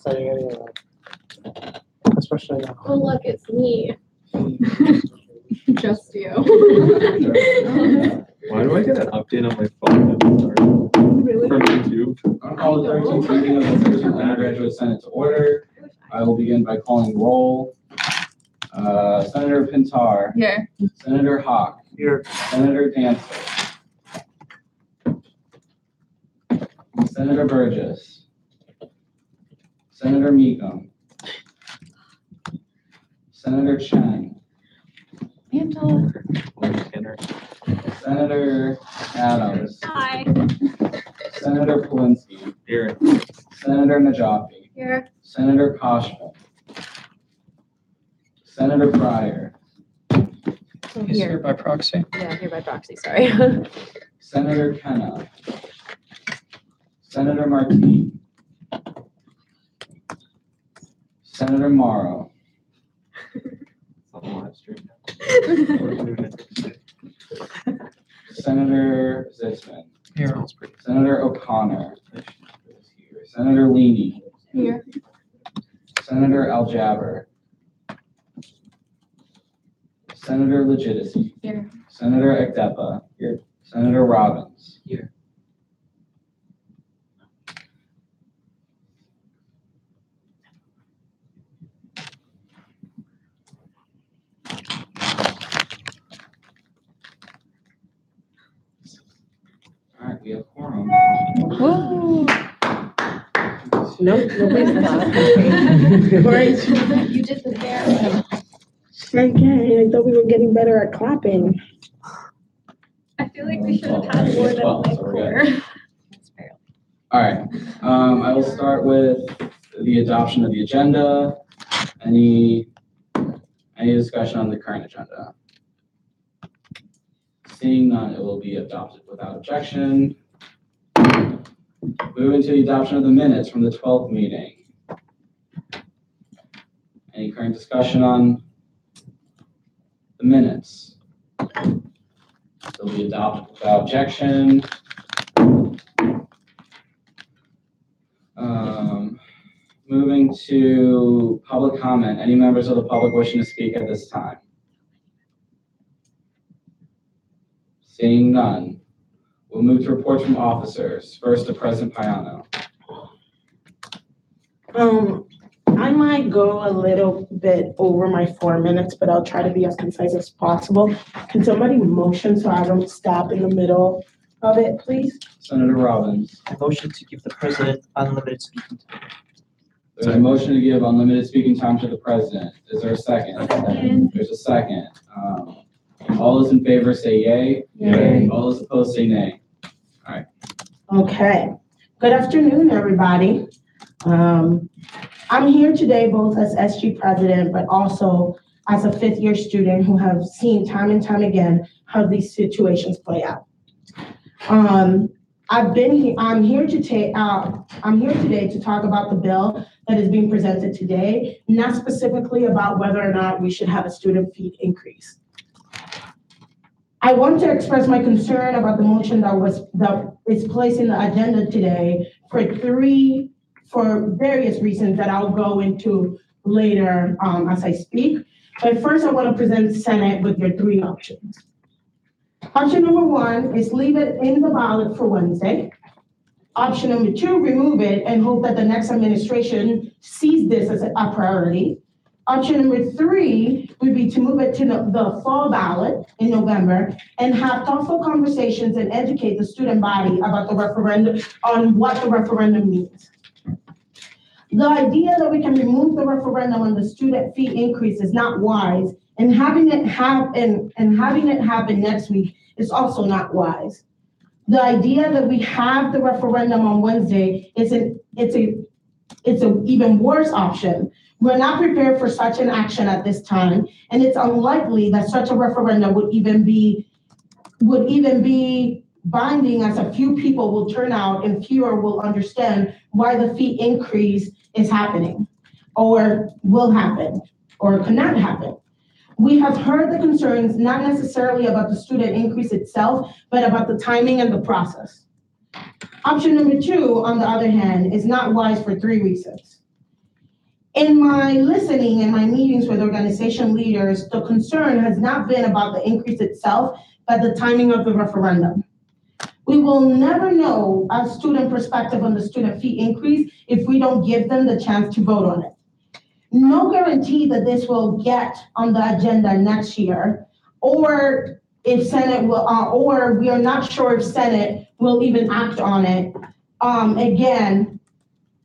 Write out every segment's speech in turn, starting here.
signing any of that. Especially now. Oh, look, it's me. Just you. Why do I get an update on my phone? Really? From YouTube? I'll call the 13th meeting of the 13th Undergraduate Senate to order. I will begin by calling roll. Senator Pintar. Here. Senator Hawk. Here. Senator Dancer. Senator Burgess. Senator Meekum. Senator Chang. Angela. Senator Adams. Hi. Senator Polinsky. Here. Senator Najafi. Here. Senator Koshman. Senator Pryor. He's here by proxy. Yeah, here by proxy, sorry. Senator Kenna. Senator Markey. Senator Morrow. Senator Zitzman. Here. Senator O'Connor. Senator Leaney. Here. Senator Aljaber. Senator Legitimacy. Here. Senator Ekdepa. Here. Senator Robbins. Here. All right, we have quorum. Woo! Nope, nobody's not. Great. You did the bear. Okay, I thought we were getting better at clapping. I feel like we should have had more than like quarter. All right, I will start with the adoption of the agenda. Any discussion on the current agenda? Seeing none, it will be adopted without objection. Moving to the adoption of the minutes from the 12th meeting. Any current discussion on the minutes? They'll be adopted without objection. Moving to public comment. Any members of the public wishing to speak at this time? Seeing none. We'll move to reports from officers. First to President Payano. I might go a little bit over my 4 minutes, but I'll try to be as concise as possible. Can somebody motion so I don't stop in the middle of it, please? Senator Robbins. I motion to give the president unlimited speaking time. There's a motion to give unlimited speaking time to the president. Is there a second? Second. There's a second. All those in favor say yay. Yay. All those opposed say nay. Okay. Good afternoon, everybody. I'm here today both as SG president, but also as a fifth-year student who have seen time and time again how these situations play out. I'm here today to talk about the bill that is being presented today, not specifically about whether or not we should have a student fee increase. I want to express my concern about the motion that is placed in the agenda today for various reasons that I'll go into later as I speak. But first, I want to present the Senate with your 3 options. Option number 1 is leave it in the ballot for Wednesday. Option number 2, remove it and hope that the next administration sees this as a priority. Option number 3 would be to move it to the fall ballot in November and have thoughtful conversations and educate the student body about the referendum, on what the referendum means. The idea that we can remove the referendum on the student fee increase is not wise, and having it happen next week is also not wise. The idea that we have the referendum on Wednesday it's an even worse option. We're not prepared for such an action at this time, and it's unlikely that such a referendum would even be binding, as a few people will turn out and fewer will understand why the fee increase is happening, or will happen, or cannot happen. We have heard the concerns, not necessarily about the student increase itself, but about the timing and the process. Option number 2, on the other hand, is not wise for 3 reasons. In my listening and my meetings with organization leaders, the concern has not been about the increase itself, but the timing of the referendum. We will never know a student perspective on the student fee increase if we don't give them the chance to vote on it. No guarantee that this will get on the agenda next year, or if Senate will, or we are not sure if Senate will even act on it. Again,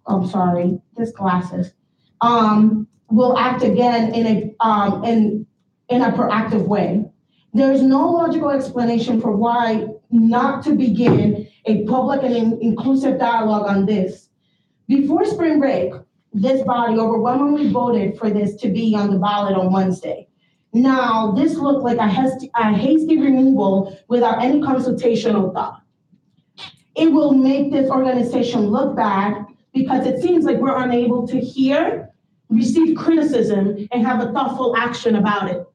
I'm sorry, this glasses. Will act again in a proactive way. There's no logical explanation for why not to begin a public and inclusive dialogue on this. Before spring break, this body overwhelmingly voted for this to be on the ballot on Wednesday. Now, this looked like a hasty removal without any consultation or thought. It will make this organization look bad because it seems like we're unable to hear, receive criticism, and have a thoughtful action about it.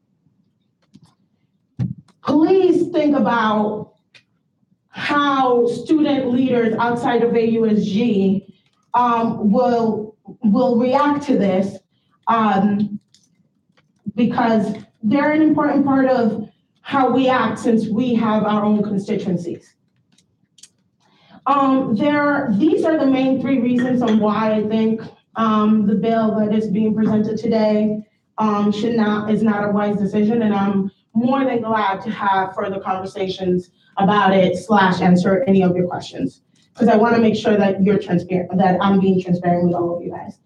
Please think about how student leaders outside of AUSG will react to this because they're an important part of how we act since we have our own constituencies. These are the main three reasons on why I think the bill that is being presented today is not a wise decision, and I'm more than glad to have further conversations about it / answer any of your questions, because I want to make sure that you're transparent, that I'm being transparent with all of you guys.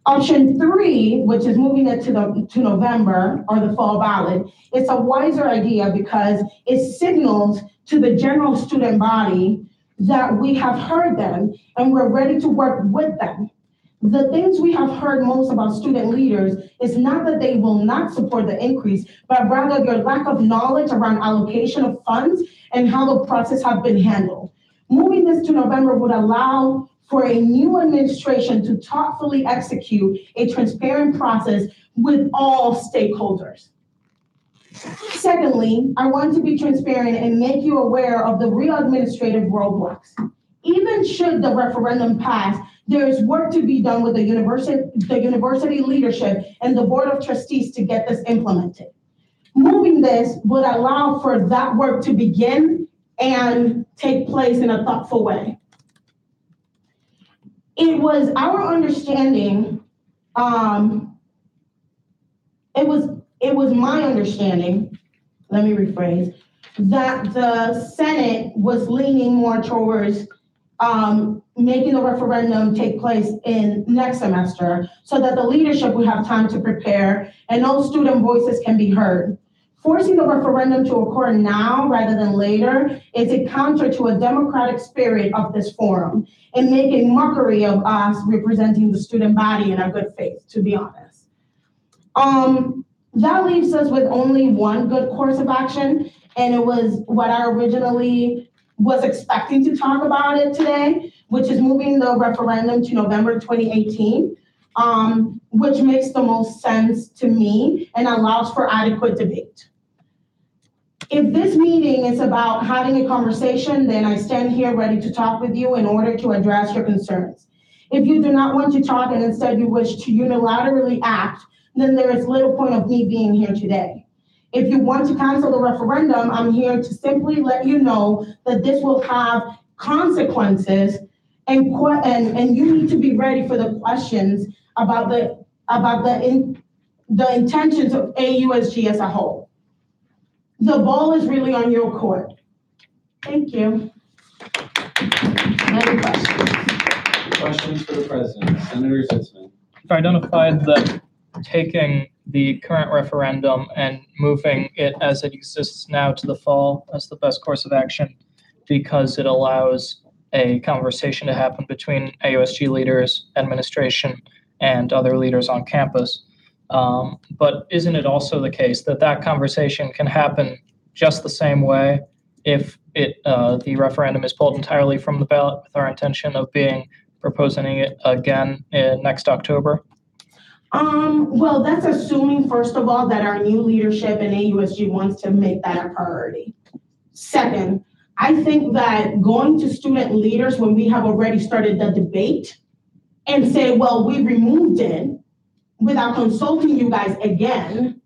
Option 3, which is moving it to November or the fall ballot, it's a wiser idea because it signals to the general student body that we have heard them and we're ready to work with them. The things we have heard most about student leaders is not that they will not support the increase, but rather their lack of knowledge around allocation of funds and how the process has been handled. Moving this to November would allow for a new administration to thoughtfully execute a transparent process with all stakeholders. Secondly, I want to be transparent and make you aware of the real administrative roadblocks. Even should the referendum pass, there is work to be done with the university leadership and the board of trustees to get this implemented. Moving this would allow for that work to begin and take place in a thoughtful way. It was our understanding, it was my understanding, let me rephrase, that the Senate was leaning more towards making the referendum take place in next semester so that the leadership would have time to prepare and all student voices can be heard. Forcing the referendum to occur now rather than later is a counter to a democratic spirit of this forum and make a mockery of us representing the student body in our good faith, to be honest. That leaves us with only one good course of action, and it was what I originally was expecting to talk about it today, which is moving the referendum to November 2018, which makes the most sense to me and allows for adequate debate. If this meeting is about having a conversation, then I stand here ready to talk with you in order to address your concerns. If you do not want to talk and instead you wish to unilaterally act, then there is little point of me being here today. If you want to cancel the referendum, I'm here to simply let you know that this will have consequences and you need to be ready for the questions about the intentions of AUSG as a whole. The ball is really on your court. Thank you. Any questions? Questions for the president, Senator Sitzman. You've identified that taking the current referendum and moving it as it exists now to the fall as the best course of action because it allows a conversation to happen between AUSG leaders, administration, and other leaders on campus. But isn't it also the case that that conversation can happen just the same way if the referendum is pulled entirely from the ballot with our intention of proposing it again next October? Well, that's assuming, first of all, that our new leadership in AUSG wants to make that a priority. Second, I think that going to student leaders when we have already started the debate and say, well, we removed it, without consulting you guys again,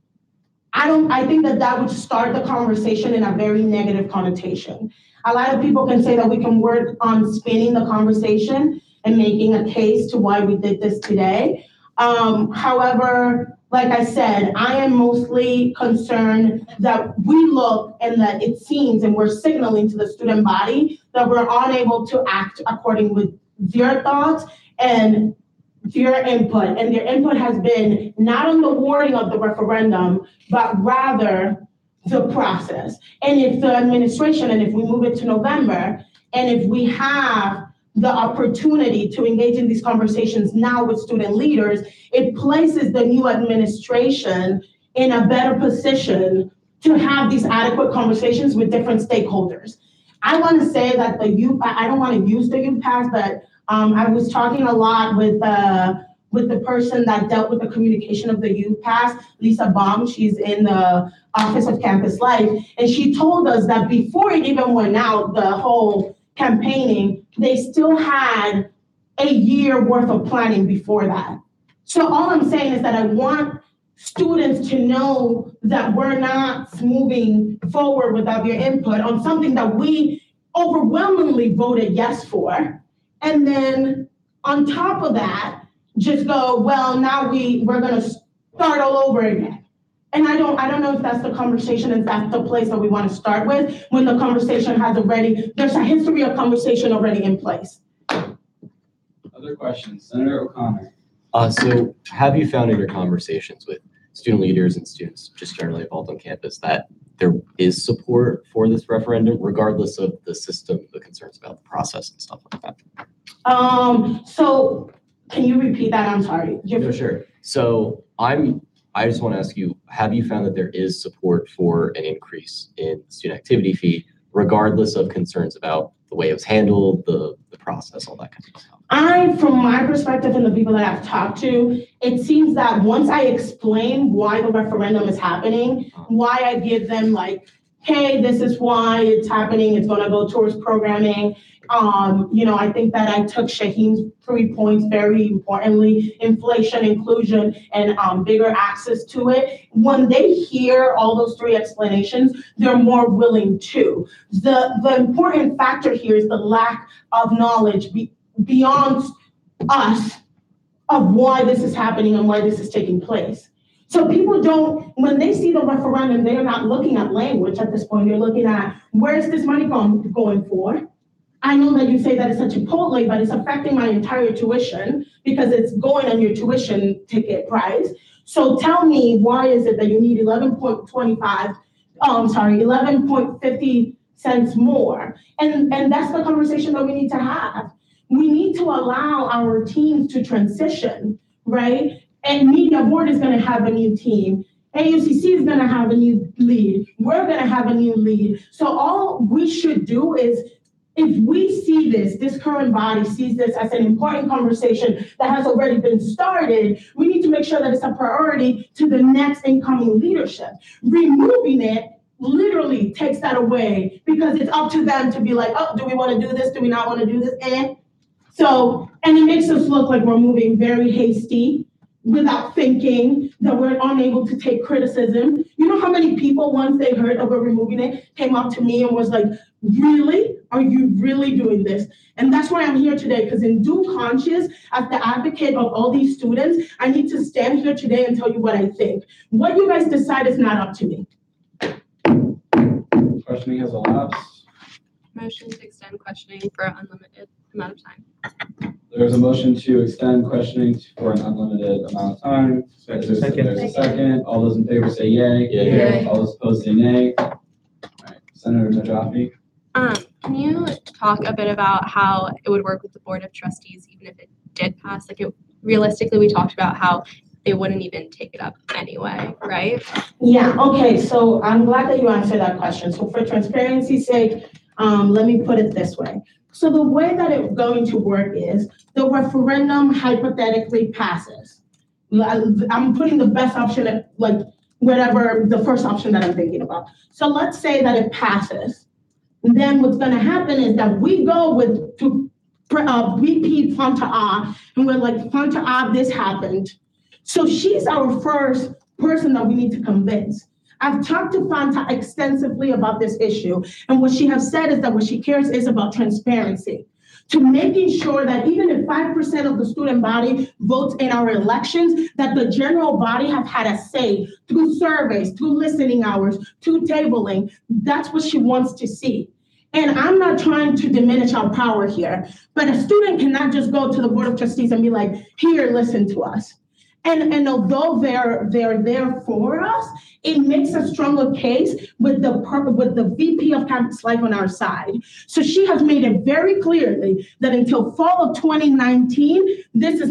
I think that would start the conversation in a very negative connotation. A lot of people can say that we can work on spinning the conversation and making a case to why we did this today. However, like I said, I am mostly concerned that we look and that it seems and we're signaling to the student body that we're unable to act according with their thoughts and their input. And their input has been not on the wording of the referendum, but rather the process. And if the administration, and if we move it to November, and if we have the opportunity to engage in these conversations now with student leaders, it places the new administration in a better position to have these adequate conversations with different stakeholders. I want to say that I don't want to use the youth pass, but I was talking a lot with the person that dealt with the communication of the youth pass, Lisa Baum. She's in the Office of Campus Life, and she told us that before it even went out, the whole campaigning, they still had a year worth of planning before that. So all I'm saying is that I want students to know that we're not moving forward without your input on something that we overwhelmingly voted yes for. And then on top of that, just go, well, now we're gonna start all over again. And I don't know if that's the conversation, if that's the place that we want to start with when the conversation there's a history of conversation already in place. Other questions? Senator O'Connor. So have you found in your conversations with student leaders and students just generally involved on campus that there is support for this referendum, regardless of the system, the concerns about the process and stuff like that? So can you repeat that? I'm sorry. No, sure. So I just want to ask you, have you found that there is support for an increase in student activity fee, regardless of concerns about the way it was handled, the process, all that kind of stuff? From my perspective and the people that I've talked to, it seems that once I explain why the referendum is happening, why I give them like, hey, this is why it's happening, it's gonna go towards programming. I think that I took Shaheen's 3 points very importantly, inflation, inclusion, and bigger access to it. When they hear all those 3 explanations, they're more willing to. The important factor here is the lack of knowledge beyond us of why this is happening and why this is taking place. So people when they see the referendum, they're not looking at language at this point. They're looking at, where's this money going for? I know that you say that it's a Chipotle, but it's affecting my entire tuition because it's going on your tuition ticket price. So tell me, why is it that you need 11.50 cents more? And that's the conversation that we need to have. We need to allow our teams to transition, right? And Media Board is going to have a new team. AUCC is going to have a new lead. We're going to have a new lead. So all we should do is, if we see this current body sees this as an important conversation that has already been started, we need to make sure that it's a priority to the next incoming leadership. Removing it literally takes that away because it's up to them to be like, oh, do we want to do this? Do we not want to do this? And it makes us look like we're moving very hasty without thinking, that we're unable to take criticism. You know how many people, once they heard that we're removing it, came up to me and was like, really? Are you really doing this? And that's why I'm here today, because in due conscience, as the advocate of all these students, I need to stand here today and tell you what I think. What you guys decide is not up to me. Questioning has elapsed. Motion to extend questioning for an unlimited amount of time. There's a motion to extend questioning for an unlimited amount of time. There's a second. All those in favor say yay. Yay. All those opposed say nay. All right, Senator Najafi. Can you talk a bit about how it would work with the Board of Trustees, even if it did pass? Realistically, we talked about how they wouldn't even take it up anyway, right? Yeah, okay, so I'm glad that you answered that question. So for transparency's sake, let me put it this way. So the way that it's going to work is the referendum hypothetically passes. I'm putting the best option at whatever the first option that I'm thinking about. So let's say that it passes. Then what's gonna happen is that we go to repeat Fanta and we're like, Fanta, this happened. So she's our first person that we need to convince. I've talked to Fanta extensively about this issue, and what she has said is that what she cares is about transparency, to making sure that even if 5% of the student body votes in our elections, that the general body have had a say through surveys, through listening hours, through tabling. That's what she wants to see. And I'm not trying to diminish our power here, but a student cannot just go to the Board of Trustees and be like, here, listen to us. And although they're there for us, it makes a stronger case with the VP of Campus Life on our side. So she has made it very clearly that until fall of 2019, this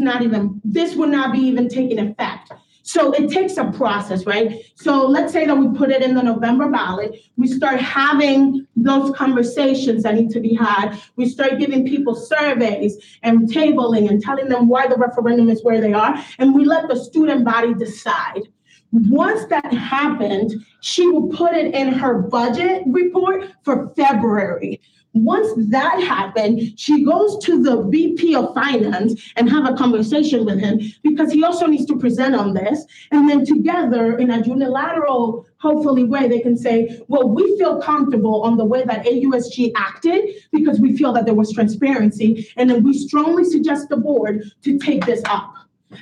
will not be even taking effect. So it takes a process, right? So let's say that we put it in the November ballot. We start having those conversations that need to be had. We start giving people surveys and tabling and telling them why the referendum is where they are. And we let the student body decide. Once that happened, she will put it in her budget report for February. Once that happened, she goes to the VP of Finance and have a conversation with him because he also needs to present on this. And then together in a unilateral, hopefully way, they can say, well, we feel comfortable on the way that AUSG acted because we feel that there was transparency. And then we strongly suggest the board to take this up.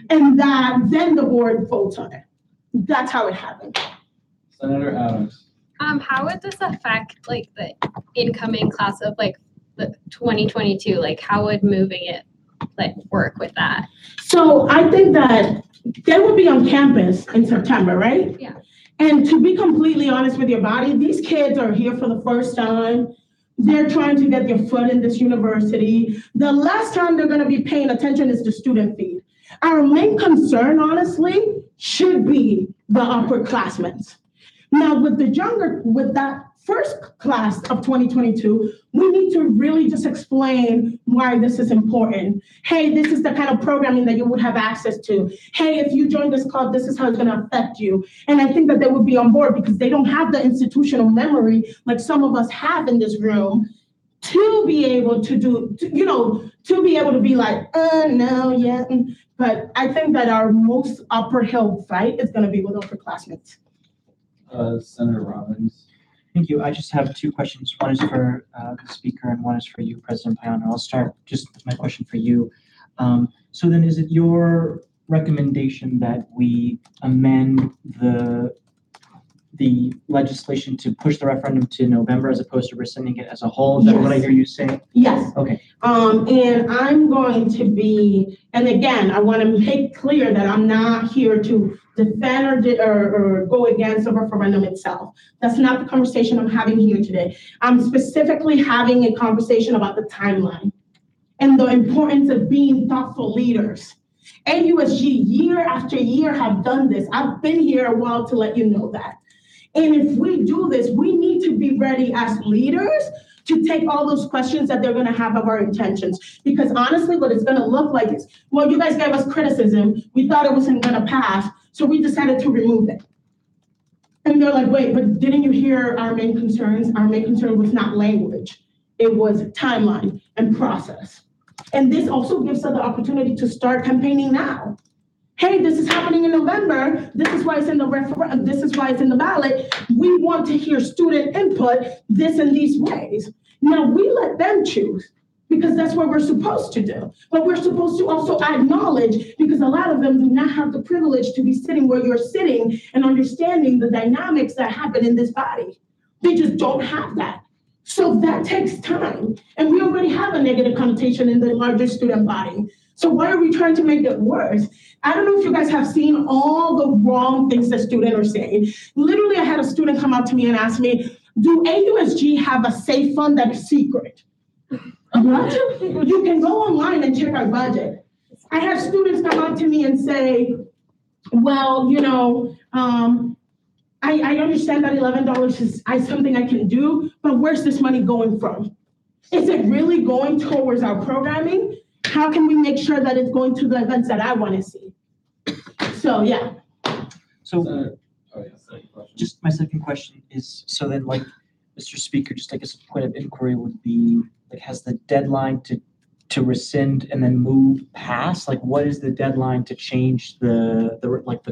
And that then the board votes on it. That's how it happened. Senator Adams. How would this affect like the incoming class of like the 2022? Like how would moving it like work with that? So I think that they will be on campus in September, right? Yeah. And to be completely honest with your body, these kids are here for the first time. They're trying to get their foot in this university. The last time they're going to be paying attention is the student feed. Our main concern, honestly, should be the upperclassmen. Now, with that first class of 2022, we need to really just explain why this is important. Hey, this is the kind of programming that you would have access to. Hey, if you join this club, this is how it's going to affect you. And I think that they would be on board because they don't have the institutional memory like some of us have in this room to be able to to be able to be like, no, yeah. But I think that our most upper hill fight is going to be with upperclassmen. Senator Robbins. Thank you. I just have two questions. One is for the speaker and one is for you, President Payano. I'll start just with my question for you. So then is it your recommendation that we amend the legislation to push the referendum to November as opposed to rescinding it as a whole? Is that what I hear you saying? Yes. Okay. And I'm going to be, and again, I want to make clear that I'm not here to defend or go against the referendum itself. That's not the conversation I'm having here today. I'm specifically having a conversation about the timeline and the importance of being thoughtful leaders. AUSG year after year have done this. I've been here a while to let you know that. And if we do this, we need to be ready as leaders to take all those questions that they're going to have of our intentions. Because honestly, what it's going to look like is, well, you guys gave us criticism. We thought it wasn't going to pass, so we decided to remove it. And they're like, wait, but didn't you hear our main concerns? Our main concern was not language. It was timeline and process. And this also gives us the opportunity to start campaigning now. Hey, this is happening in November. This is why it's in the referendum. This is why it's in the ballot. We want to hear student input this and these ways. Now we let them choose because that's what we're supposed to do. But we're supposed to also acknowledge because a lot of them do not have the privilege to be sitting where you're sitting and understanding the dynamics that happen in this body. They just don't have that. So that takes time. And we already have a negative connotation in the larger student body. So why are we trying to make it worse? I don't know if you guys have seen all the wrong things that students are saying. Literally, I had a student come up to me and ask me, do AUSG have a safe fund that is secret? What? You can go online and check our budget. I have students come up to me and say, well, I understand that $11 is something I can do, but where's this money going from? Is it really going towards our programming? How can we make sure that it's going to the events that I want to see? So, yeah. So Second question. just my second question is, so then like, Mr. Speaker, just I guess a point of inquiry would be, like, has the deadline to to rescind and then move past? Like, what is the deadline to change the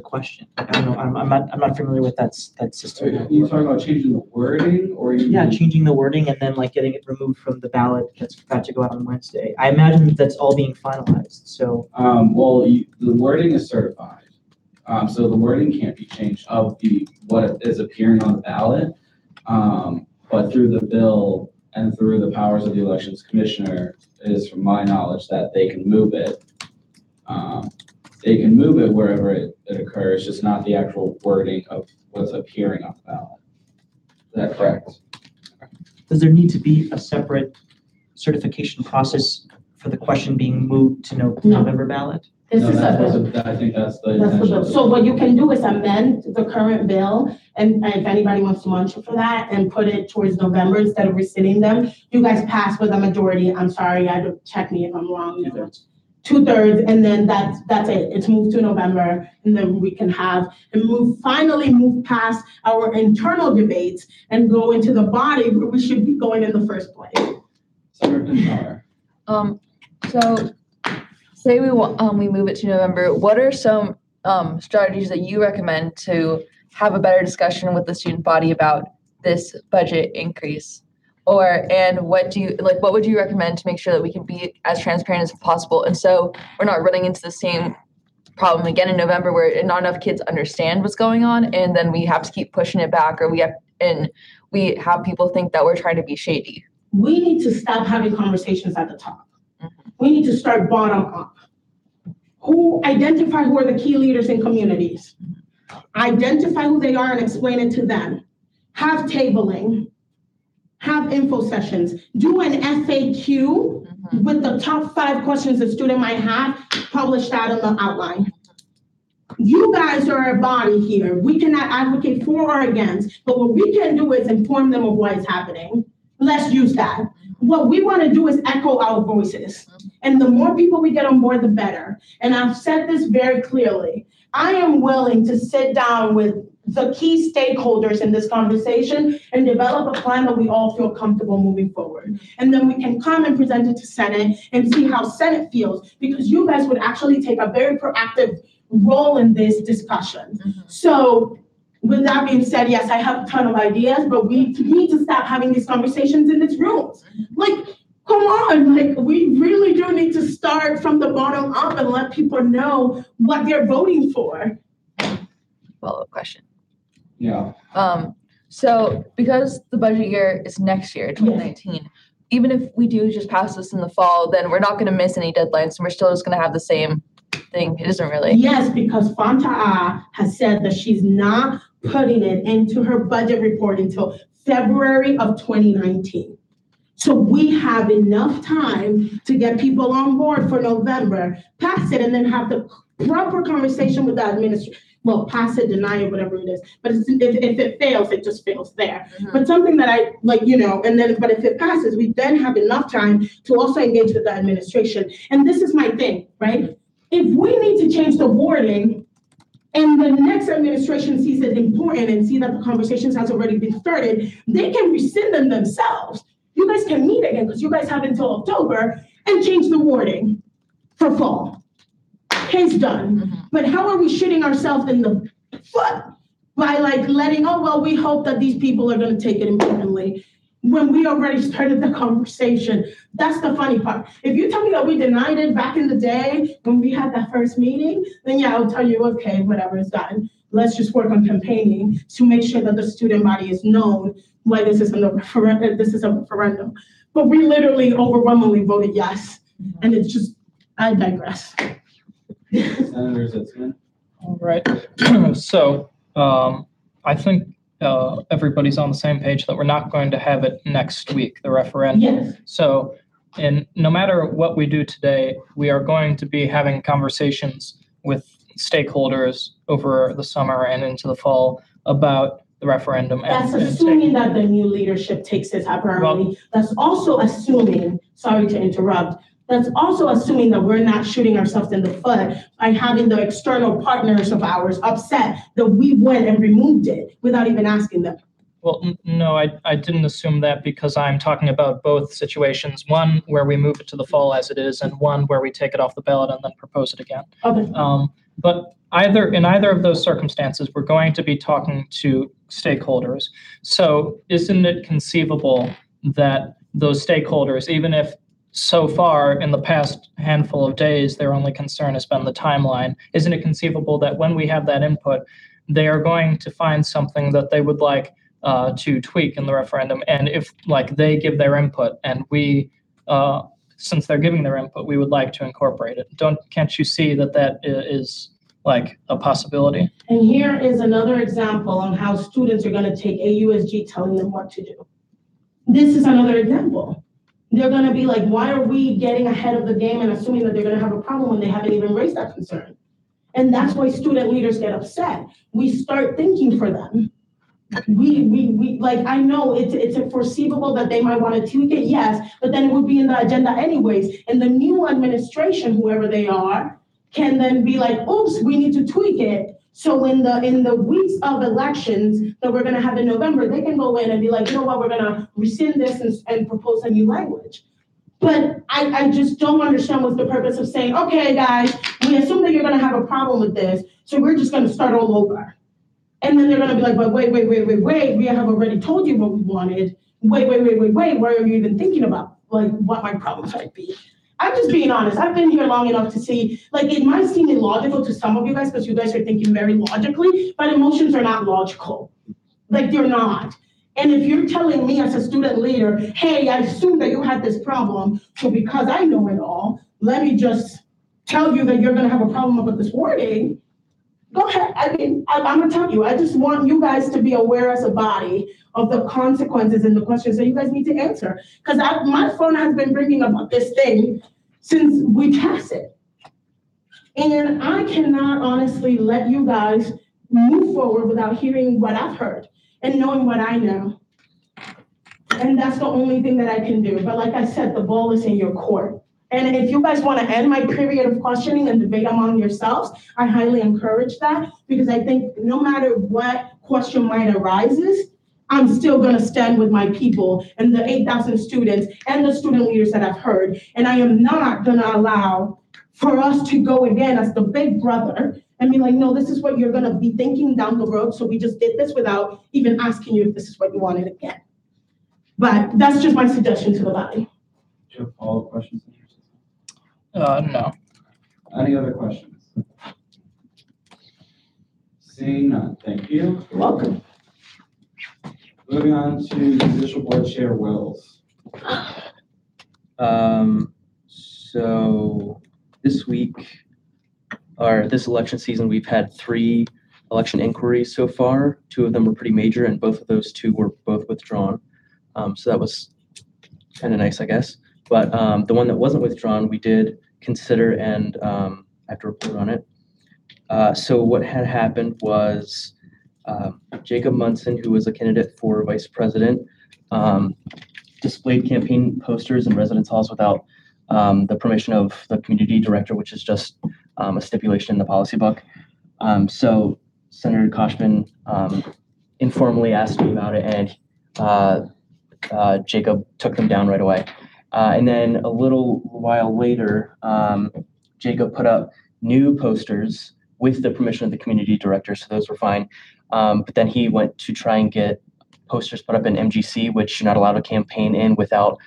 question? I don't know. I'm not familiar with that system. Are you talking about changing the wording or you? Yeah, changing the wording and then like getting it removed from the ballot that's about to go out on Wednesday. I imagine that's all being finalized. So The wording is certified. So the wording can't be changed of what is appearing on the ballot. But through the bill and through the powers of the elections commissioner, it is from my knowledge that they can move it. They can move it wherever it occurs, just not the actual wording of what's appearing on the ballot. Is that correct? does there need to be a separate certification process for the question being moved to No. November ballot? This No, is that's a, what I think that's the that's the intention. bill. So what you can do is amend the current bill, and if anybody wants to munch for that, and put it towards November instead of rescinding them. You guys passed with a majority. I'm sorry, I don't, check me if I'm wrong. 2/3. 2/3, and then that's it. It's moved to November, and then we can have and finally move past our internal debates and go into the body where we should be going in the first place. Senator Bernard. So say we move it to November, what are some strategies that you recommend to have a better discussion with the student body about this budget increase? And what would you recommend to make sure that we can be as transparent as possible? And so we're not running into the same problem again in November where not enough kids understand what's going on, and then we have to keep pushing it back, or we have people think that we're trying to be shady. We need to stop having conversations at the top. We need to start bottom up. Identify who are the key leaders in communities. Identify who they are and explain it to them. Have tabling. Have info sessions. Do an FAQ with the top 5 questions a student might have. Publish that in the outline. You guys are a body here. We cannot advocate for or against, but what we can do is inform them of what is happening. Let's use that. What we want to do is echo our voices. And the more people we get on board, the better. And I've said this very clearly. I am willing to sit down with the key stakeholders in this conversation and develop a plan that we all feel comfortable moving forward. And then we can come and present it to Senate and see how Senate feels, because you guys would actually take a very proactive role in this discussion. So with that being said, yes, I have a ton of ideas, but we need to stop having these conversations in these rooms. Like, come on, like we really do need to start from the bottom up and let people know what they're voting for. Follow-up question. Yeah. So because the budget year is next year, 2019, even if we do just pass this in the fall, then we're not going to miss any deadlines, and we're still just going to have the same thing. It isn't really. Yes, because Fanta has said that she's not putting it into her budget report until February of 2019. So we have enough time to get people on board for November, pass it, and then have the proper conversation with the administration. Well, pass it, deny it, whatever it is. But if it fails, it just fails there. But something that I like, but if it passes, we then have enough time to also engage with the administration. And this is my thing, right? If we need to change the wording and the next administration sees it important and see that the conversations has already been started, they can rescind them themselves. You guys can meet again because you guys have until October and change the wording for fall. Case done. But how are we shooting ourselves in the foot by we hope that these people are going to take it importantly when we already started the conversation? That's the funny part. If you tell me that we denied it back in the day when we had that first meeting, then yeah, I'll tell you, okay, whatever is done. Let's just work on campaigning to make sure that the student body is known why this is a referendum. But we literally overwhelmingly voted yes. And it's just, I digress. Senator Zitzman. All right. So I think everybody's on the same page that we're not going to have it next week, the referendum. Yes. So no matter what we do today, we are going to be having conversations with stakeholders over the summer and into the fall about the referendum. That's assuming that the new leadership takes this up early. That's also assuming, sorry to interrupt, that's also assuming that we're not shooting ourselves in the foot by having the external partners of ours upset that we went and removed it without even asking them. Well, no, I didn't assume that because I'm talking about both situations. One where we move it to the fall as it is, and one where we take it off the ballot and then propose it again. Okay. But in either of those circumstances, we're going to be talking to stakeholders. So isn't it conceivable that those stakeholders, even if so far in the past handful of days, their only concern has been the timeline, isn't it conceivable that when we have that input, they are going to find something that they would like to tweak in the referendum, and if like they give their input and we, since they're giving their input, we would like to incorporate it. Can't you see that that is like a possibility? And here is another example on how students are gonna take AUSG telling them what to do. This is another example. They're gonna be like, why are we getting ahead of the game and assuming that they're gonna have a problem when they haven't even raised that concern? And that's why student leaders get upset. We start thinking for them. We like, I know it's a foreseeable that they might want to tweak it, yes, but then it would be in the agenda anyways. And the new administration, whoever they are, can then be like, oops, we need to tweak it. So in the weeks of elections that we're gonna have in November, they can go in and be like, you know what, we're gonna rescind this and propose a new language. But I just don't understand what's the purpose of saying, okay, guys, we assume that you're gonna have a problem with this, so we're just gonna start all over. And then they're gonna be like, but wait, we have already told you what we wanted. Wait, what are you even thinking about? Like, what my problems might be. I'm just being honest. I've been here long enough to see, like, it might seem illogical to some of you guys because you guys are thinking very logically, but emotions are not logical. Like, they're not. And if you're telling me as a student leader, hey, I assume that you had this problem, so because I know it all, let me just tell you that you're gonna have a problem with this wording, go ahead. I mean, I'm gonna tell you, I just want you guys to be aware as a body of the consequences and the questions that you guys need to answer. Because my phone has been bringing up this thing since we passed it. And I cannot honestly let you guys move forward without hearing what I've heard and knowing what I know. And that's the only thing that I can do. But like I said, the ball is in your court. And if you guys want to end my period of questioning and debate among yourselves, I highly encourage that, because I think no matter what question might arise, I'm still going to stand with my people and the 8,000 students and the student leaders that I've heard. And I am not going to allow for us to go again as the big brother and be like, no, this is what you're going to be thinking down the road. So we just did this without even asking you if this is what you wanted again. But that's just my suggestion to the body. Do you have follow-up questions? No. Any other questions? Seeing none, thank you. You're welcome. Moving on to Judicial Board Chair Wills. So this week, or this election season, we've had 3 election inquiries so far. 2 of them were pretty major, and both of those 2 were both withdrawn. So that was kind of nice, I guess. But the one that wasn't withdrawn, we did consider and have to report on it. So what had happened was Jacob Munson, who was a candidate for vice president, displayed campaign posters in residence halls without the permission of the community director, which is just a stipulation in the policy book. So Senator Koshman informally asked me about it, and Jacob took them down right away. And then a little while later, Jacob put up new posters with the permission of the community director, so those were fine. But then he went to try and get posters put up in MGC, which you're not allowed to campaign in without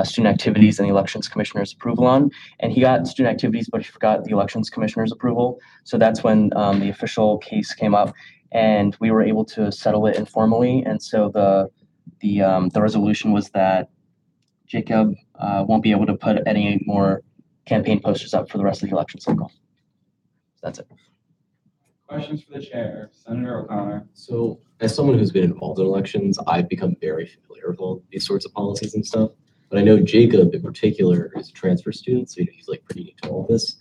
student activities and the elections commissioner's approval on. And he got student activities, but he forgot the elections commissioner's approval. So that's when the official case came up, and we were able to settle it informally. And so the resolution was that Jacob won't be able to put any more campaign posters up for the rest of the election cycle. That's it. Questions for the chair, Senator O'Connor. So as someone who's been involved in elections, I've become very familiar with all these sorts of policies and stuff. But I know Jacob in particular is a transfer student, so he's like pretty new to all this.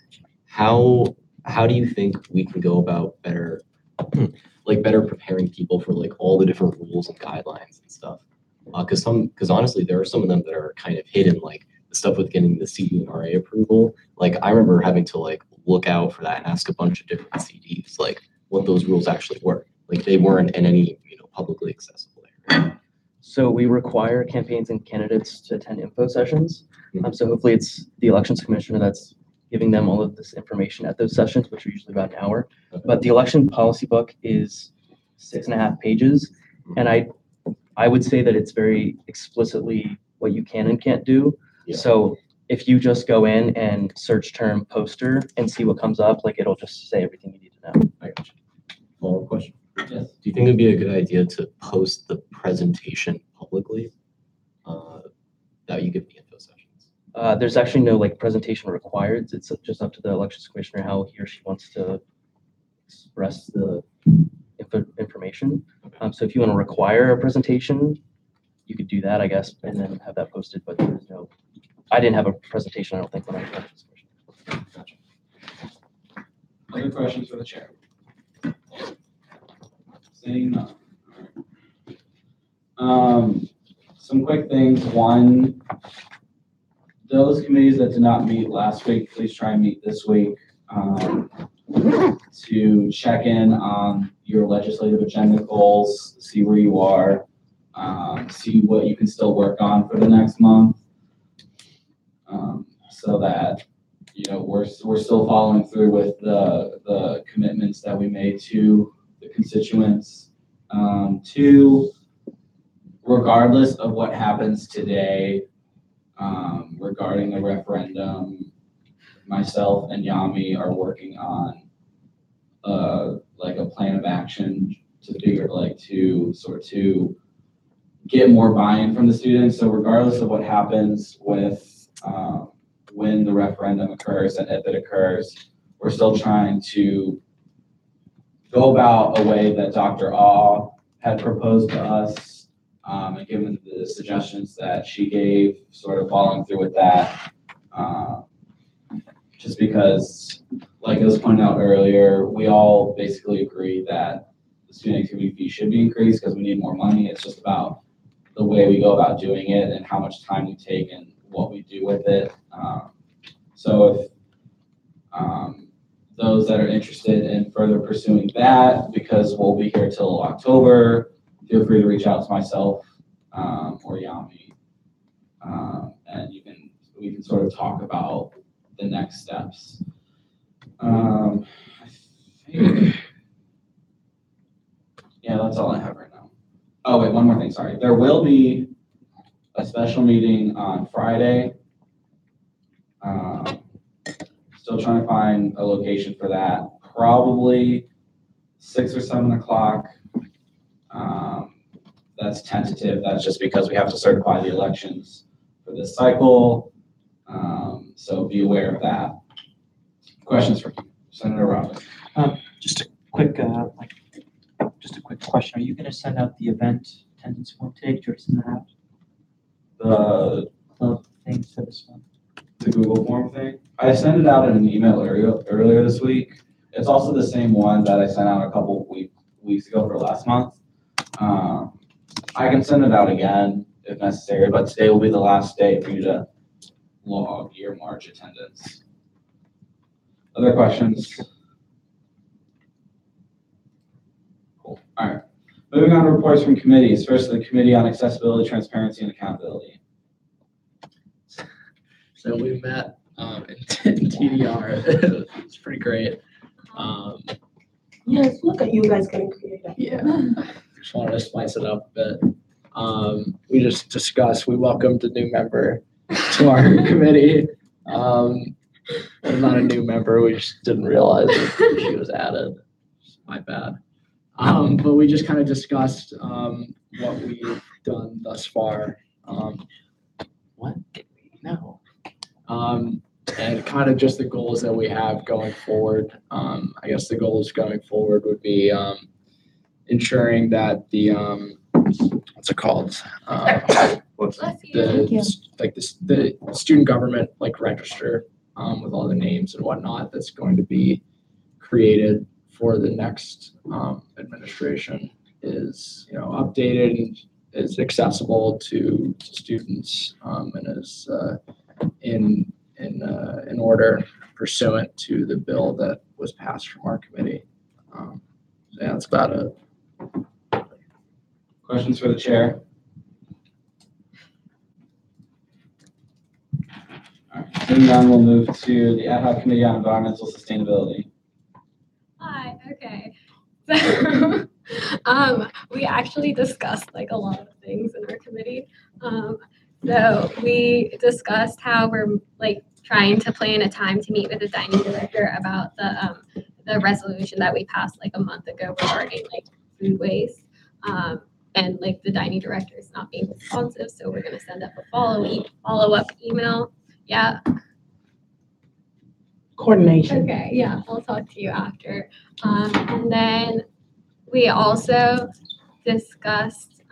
How do you think we can go about better preparing people for like all the different rules and guidelines and stuff? Because honestly, there are some of them that are kind of hidden, like the stuff with getting the CD and RA approval. Like I remember having to like look out for that and ask a bunch of different CDs, like what those rules actually were. Like they weren't in any publicly accessible area. So we require campaigns and candidates to attend info sessions. So hopefully it's the elections commissioner that's giving them all of this information at those sessions, which are usually about an hour. But the election policy book is 6.5 pages. And I would say that it's very explicitly what you can and can't do. Yeah. So if you just go in and search term poster and see what comes up, like it'll just say everything you need to know. I got you. Follow-up question. Yes. Do you think it'd be a good idea to post the presentation publicly that you give the info sessions? There's actually no like presentation required. It's just up to the elections commissioner how he or she wants to express the information. So if you want to require a presentation, you could do that, I guess, and then have that posted. But there's no. I didn't have a presentation. I don't think when I was elections commissioner. Gotcha. Other questions for the chair? Seeing none. Some quick things. One, those committees that did not meet last week, please try and meet this week to check in on your legislative agenda goals, see where you are, see what you can still work on for the next month, so that we're still following through with the commitments that we made to the constituents. Two, regardless of what happens today regarding the referendum, myself and Yami are working on like a plan of action to get more buy-in from the students. So regardless of what happens with when the referendum occurs and if it occurs, we're still trying to go about a way that Dr. Ah had proposed to us, and given the suggestions that she gave, sort of following through with that. Just because, like it was pointed out earlier, we all basically agree that the student activity fee should be increased because we need more money. It's just about the way we go about doing it and how much time we take and what we do with it. So if those that are interested in further pursuing that, because we'll be here till October, feel free to reach out to myself or Yami, and we can sort of talk about the next steps. I think, yeah, that's all I have right now. Oh wait, one more thing. Sorry, there will be a special meeting on Friday. Still trying to find a location for that. Probably 6 or 7 o'clock. That's tentative. That's just because we have to certify the elections for this cycle. So be aware of that. Questions for Senator Robbins? Just a quick question. Are you going to send out the event attendance form today? Did you already send that out? The Club thing for this one. The Google form thing. I sent it out in an email earlier this week. It's also the same one that I sent out a couple weeks ago for last month. I can send it out again if necessary, but today will be the last day for you to log your March attendance. Other questions? Cool. All right. Moving on to reports from committees. First, the Committee on Accessibility, Transparency, and Accountability. So we met in TDR. It's pretty great. Yes, look at you guys getting creative. Yeah, just wanted to spice it up a bit. We just discussed, we welcomed a new member to our committee. Not a new member, we just didn't realize that she was added. My bad. But we just kind of discussed what we've done thus far. What did we know? And kind of just the goals that we have going forward. I guess the goals going forward would be ensuring that the what's it called? The student government register with all the names and whatnot that's going to be created for the next administration is updated and is accessible to students and is in order pursuant to the bill that was passed from our committee. Yeah, that's about it. Questions for the chair? All right, moving on, we'll move to the Ad hoc Committee on Environmental Sustainability. Hi, okay. So, we actually discussed like a lot of things in our committee. So we discussed how we're like trying to plan a time to meet with the dining director about the resolution that we passed like a month ago regarding like food waste. And like the dining director is not being responsive, so we're gonna send up a follow-up email. Yeah, Coordination. okay, yeah, I'll talk to you after. And then we also discussed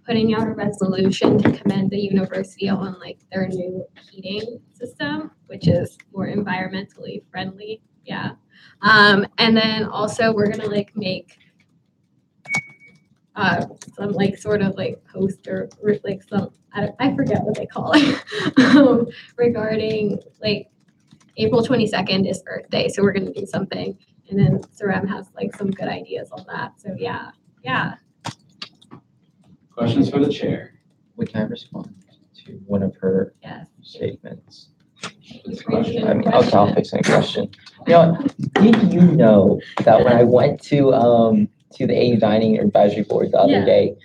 putting out a resolution to commend the university on like their new heating system, which is more environmentally friendly. Yeah. And then also we're gonna like make some like sort of like poster or like some I forget what they call it regarding like April 22nd is Earth Day, so we're gonna do something, and then Sarem has like some good ideas on that. So yeah. Questions for the chair? Can I respond to one of her Yes. statements? She's raising I a mean, okay, I'll question. fix any question. You know, did you know that when I went to the AU Dining Advisory Board the other Yeah. day,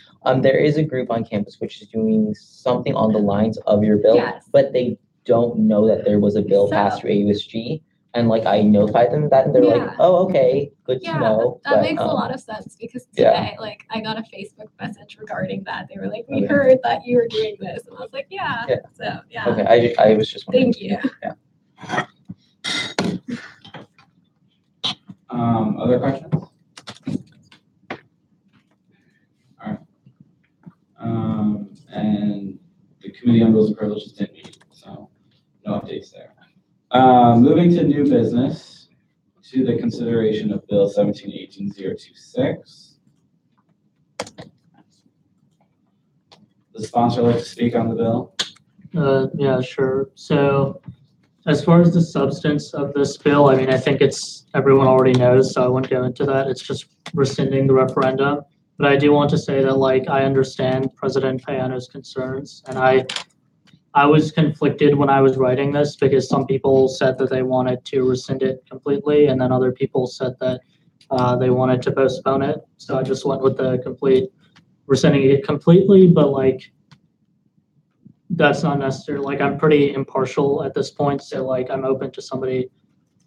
there is a group on campus which is doing something on the lines of your bill, Yes. but they don't know that there was a bill passed through AUSG. And like I notified them of that, and they're like, Yeah. "Oh, okay, good to Yeah, know." that But, makes a lot of sense because yeah. today, like, I got a Facebook message regarding that. They were like, "We Okay. heard that you were doing this," and I was like, "Yeah." Yeah. So yeah. Okay, I was just wondering. Thank you. Yeah. Other questions? All right. And the Committee on Rules and Privileges didn't meet, so no updates there. Moving to new business, to the consideration of Bill 1718-026. Does the sponsor like to speak on the bill? Yeah, sure. So as far as the substance of this bill, I mean, I think everyone already knows, so I won't go into that. It's just rescinding the referendum. But I do want to say that, like, I understand President Payano's concerns, and I was conflicted when I was writing this because some people said that they wanted to rescind it completely, and then other people said that they wanted to postpone it. So I just went with the complete rescinding it completely, but like, that's not necessary. Like, I'm pretty impartial at this point, so like I'm open to somebody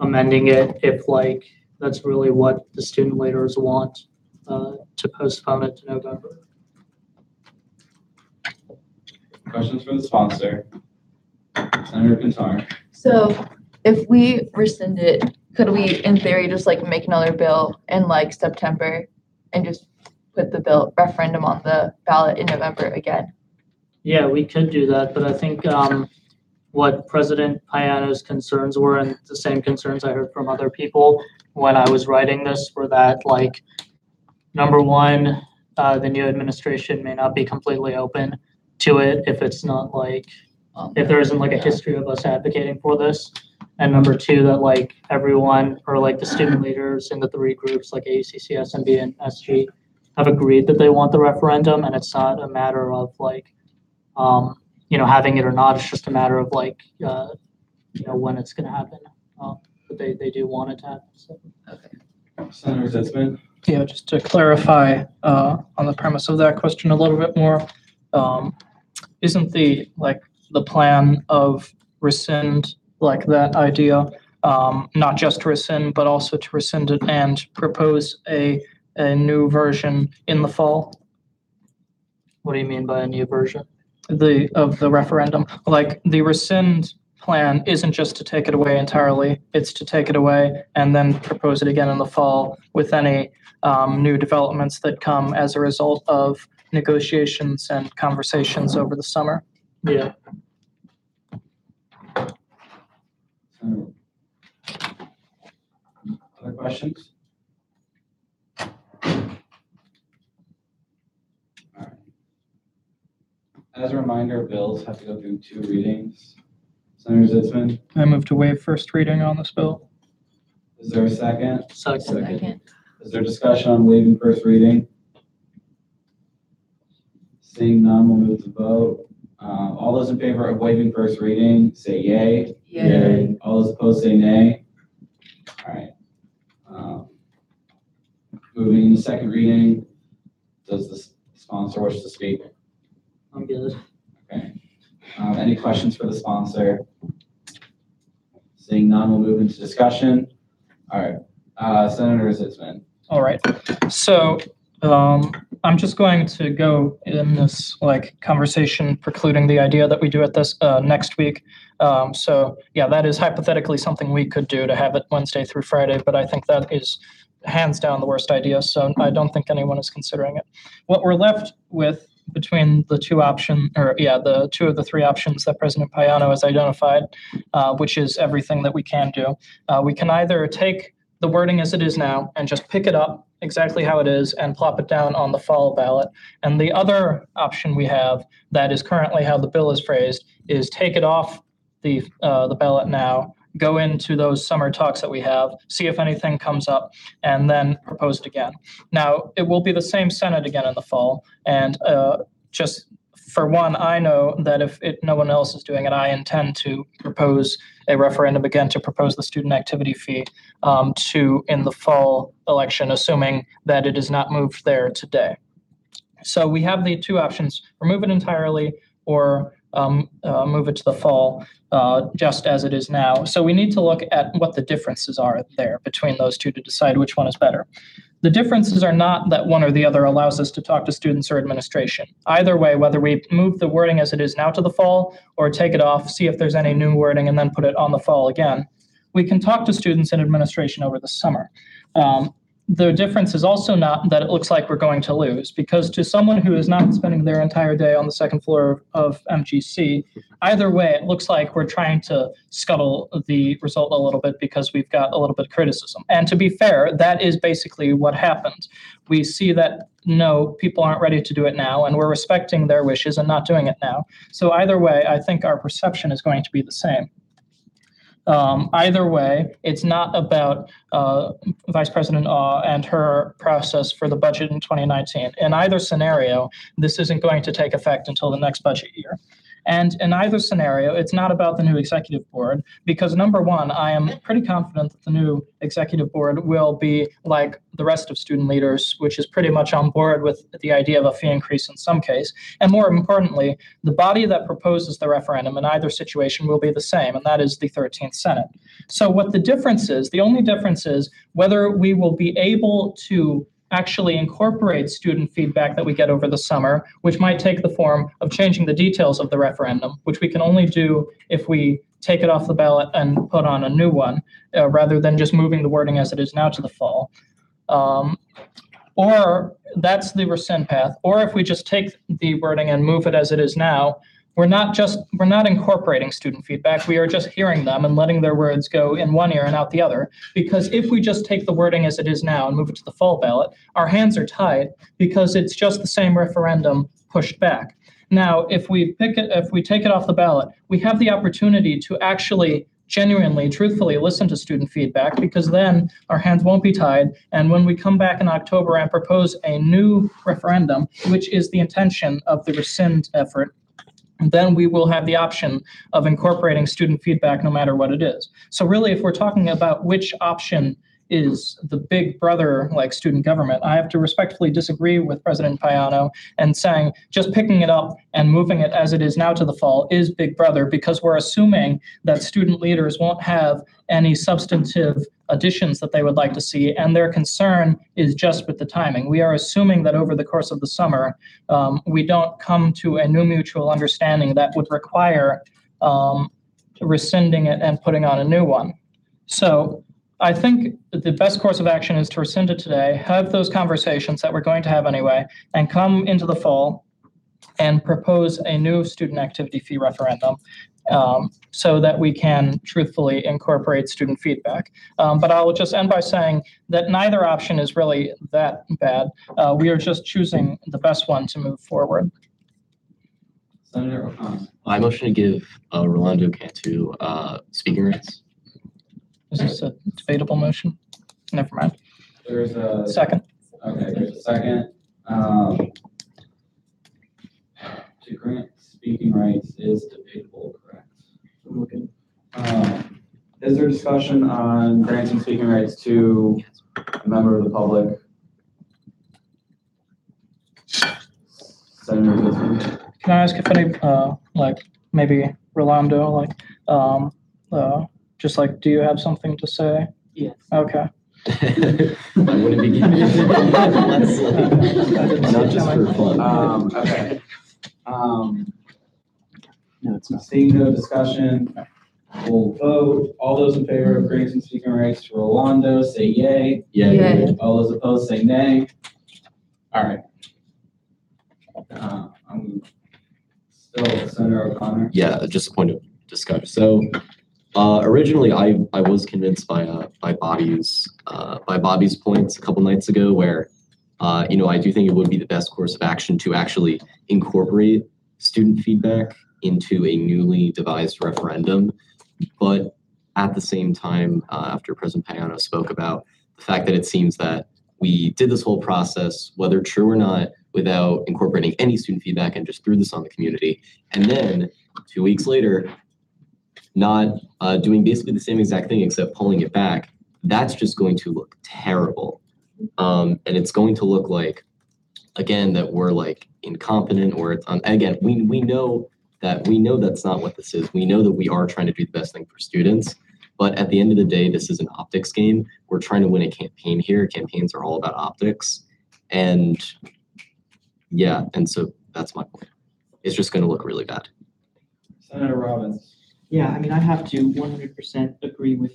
amending it if like that's really what the student leaders want, to postpone it to November. Questions for the sponsor? Senator Pintar. So if we rescind it, could we, in theory, just like make another bill in like September and just put the bill referendum on the ballot in November again? Yeah, we could do that, but I think what President Payano's concerns were, and the same concerns I heard from other people when I was writing this, were that, like, number one, the new administration may not be completely open to it if it's not like, if there isn't like a history of us advocating for this. And number two, that like everyone, or like the student leaders in the three groups, like AUCC, SMB, and SG, have agreed that they want the referendum, and it's not a matter of like, having it or not. It's just a matter of like, when it's going to happen. But they do want it to happen. So. Senator Zitzman. Yeah, just to clarify on the premise of that question a little bit more, isn't the plan of rescind, like that idea, not just to rescind, but also to rescind it and propose a new version in the fall? What do you mean by a new version? Of the referendum? Like, the rescind plan isn't just to take it away entirely, it's to take it away and then propose it again in the fall with any new developments that come as a result of negotiations and conversations over the summer. Yeah. Other questions? All right. As a reminder, bills have to go through 2 readings. Senator Zitzman, I move to waive first reading on this bill. is there a second? Second. Is there discussion on waiving first reading? Seeing none, we'll move to vote. All those in favor of waiving first reading, say yay. Yay. All those opposed, say nay. All right. Moving to second reading, does the sponsor wish to speak? I'm good. Okay. Any questions for the sponsor? Seeing none, we'll move into discussion. All right. Senator Zitzman. All right. So I'm just going to go in this conversation precluding the idea that we do it this next week. So yeah, that is hypothetically something we could do to have it Wednesday through Friday, but I think that is hands down the worst idea. So I don't think anyone is considering it. What we're left with between the two the two of the three options that President Payano has identified, which is everything that we can do. We can either take the wording as it is now and just pick it up exactly how it is and plop it down on the fall ballot. And the other option we have that is currently how the bill is phrased is take it off the ballot now, go into those summer talks that we have, see if anything comes up, and then propose it again. Now, it will be the same Senate again in the fall, and just for one, I know that if no one else is doing it, I intend to propose a referendum again to propose the student activity fee in the fall election, assuming that it is not moved there today. So we have the two options: remove it entirely or move it to the fall, just as it is now. So we need to look at what the differences are there between those two to decide which one is better. The differences are not that one or the other allows us to talk to students or administration. Either way, whether we move the wording as it is now to the fall or take it off, see if there's any new wording, and then put it on the fall again, we can talk to students and administration over the summer. The difference is also not that it looks like we're going to lose, because to someone who is not spending their entire day on the second floor of MGC, either way, it looks like we're trying to scuttle the result a little bit because we've got a little bit of criticism. And to be fair, that is basically what happened. We see that, no, people aren't ready to do it now, and we're respecting their wishes and not doing it now. So either way, I think our perception is going to be the same. Either way, it's not about Vice President and her process for the budget in 2019. In either scenario, this isn't going to take effect until the next budget year. And in either scenario, it's not about the new executive board, because number one, I am pretty confident that the new executive board will be like the rest of student leaders, which is pretty much on board with the idea of a fee increase in some case. And more importantly, the body that proposes the referendum in either situation will be the same, and that is the 13th Senate. So what the difference is, the only difference is whether we will be able to actually incorporate student feedback that we get over the summer, which might take the form of changing the details of the referendum, which we can only do if we take it off the ballot and put on a new one, rather than just moving the wording as it is now to the fall. Or that's the rescind path. Or if we just take the wording and move it as it is now, we're not incorporating student feedback. We are just hearing them and letting their words go in one ear and out the other. Because if we just take the wording as it is now and move it to the fall ballot, our hands are tied because it's just the same referendum pushed back. Now, if we take it off the ballot, we have the opportunity to actually genuinely, truthfully listen to student feedback, because then our hands won't be tied. And when we come back in October and propose a new referendum, which is the intention of the rescind effort, then we will have the option of incorporating student feedback no matter what it is. So really, if we're talking about which option is the big brother like student government, I have to respectfully disagree with President Payano and saying just picking it up and moving it as it is now to the fall is big brother, because we're assuming that student leaders won't have any substantive additions that they would like to see, and their concern is just with the timing. We are assuming that over the course of the summer, we don't come to a new mutual understanding that would require rescinding it and putting on a new one. So I think the best course of action is to rescind it today, have those conversations that we're going to have anyway, and come into the fall and propose a new student activity fee referendum, so that we can truthfully incorporate student feedback. But I'll just end by saying that neither option is really that bad. We are just choosing the best one to move forward. Senator O'Connor. I motion to give Rolando Cantu speaking rights. Is this a debatable motion? Never mind. There's a Second. Okay, there's a second. to grant speaking rights is debatable, correct? I'm looking. Is there discussion on granting speaking rights to a member of the public? Senator Guzman? Can I ask if any, like, maybe Rolando, like, just like, do you have something to say? Yes. Okay. I wouldn't be giving it. Not just for fun. Okay. No, it's not. Seeing no discussion, we'll vote. All those in favor of granting speaking rights to Rolando, say yay. Yay. All those opposed, say nay. All right. I'm still Senator O'Connor. Yeah, just a point of discussion. So originally I was convinced by Bobby's points a couple nights ago where I do think it would be the best course of action to actually incorporate student feedback into a newly devised referendum. But at the same time, after President Payano spoke about the fact that it seems that we did this whole process, whether true or not, without incorporating any student feedback and just threw this on the community. And then 2 weeks later, not doing basically the same exact thing except pulling it back, that's just going to look terrible. And it's going to look like, again, that we're like incompetent or it's again, we know that's not what this is. We know that we are trying to do the best thing for students. But at the end of the day, this is an optics game. We're trying to win a campaign here. Campaigns are all about optics. And yeah, and so that's my point. It's just going to look really bad. Senator Robbins. Yeah, I mean, I have to 100% agree with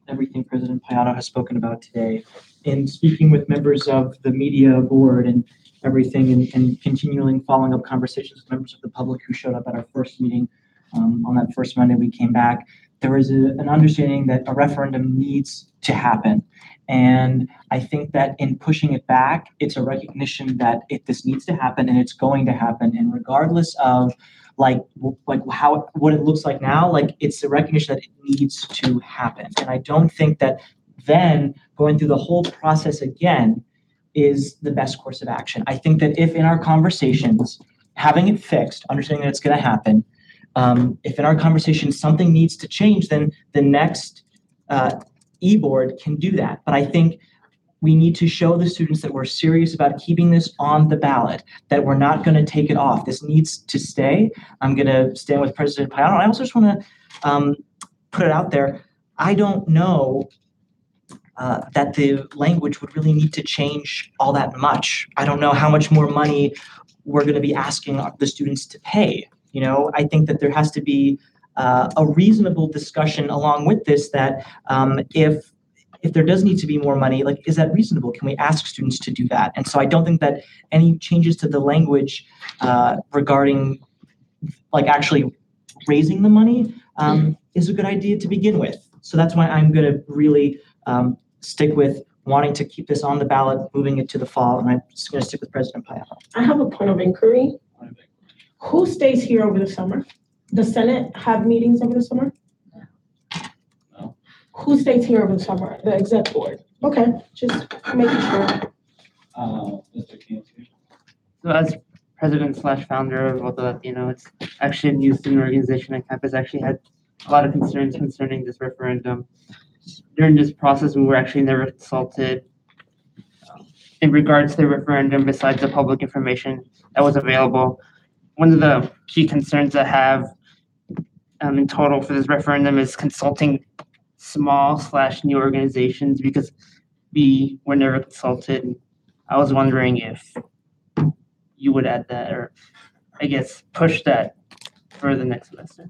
everything President Payano has spoken about today. In speaking with members of the media board and everything, and continuing following up conversations with members of the public who showed up at our first meeting on that first Monday we came back, there is an understanding that a referendum needs to happen. And I think that in pushing it back, it's a recognition that this needs to happen and it's going to happen. And regardless of what it looks like now, like it's a recognition that it needs to happen. And I don't think that then going through the whole process again is the best course of action. I think that if in our conversations, having it fixed, understanding that it's going to happen, if in our conversation something needs to change, then the next e-board can do that. But I think we need to show the students that we're serious about keeping this on the ballot, that we're not going to take it off. This needs to stay. I'm going to stand with President Payano. I also just want to put it out there. I don't know that the language would really need to change all that much. I don't know how much more money we're going to be asking the students to pay. I think that there has to be a reasonable discussion along with this that if there does need to be more money, like, is that reasonable? Can we ask students to do that? And so I don't think that any changes to the language regarding like actually raising the money is a good idea to begin with. So that's why I'm going to really stick with wanting to keep this on the ballot, moving it to the fall, and I'm just going to stick with President Payano. I have a point of inquiry. Who stays here over the summer? Does Senate have meetings over the summer? No. Who stays here over the summer? The exec board. Okay, just making sure. Mr. Kansky. So as president/founder of Voto Latino, it's actually a new student organization on campus, actually had a lot of concerns concerning this referendum. During this process, we were actually never consulted in regards to the referendum besides the public information that was available. One of the key concerns I have in total for this referendum is consulting small/new organizations because we were never consulted. I was wondering if you would add that or I guess push that for the next semester.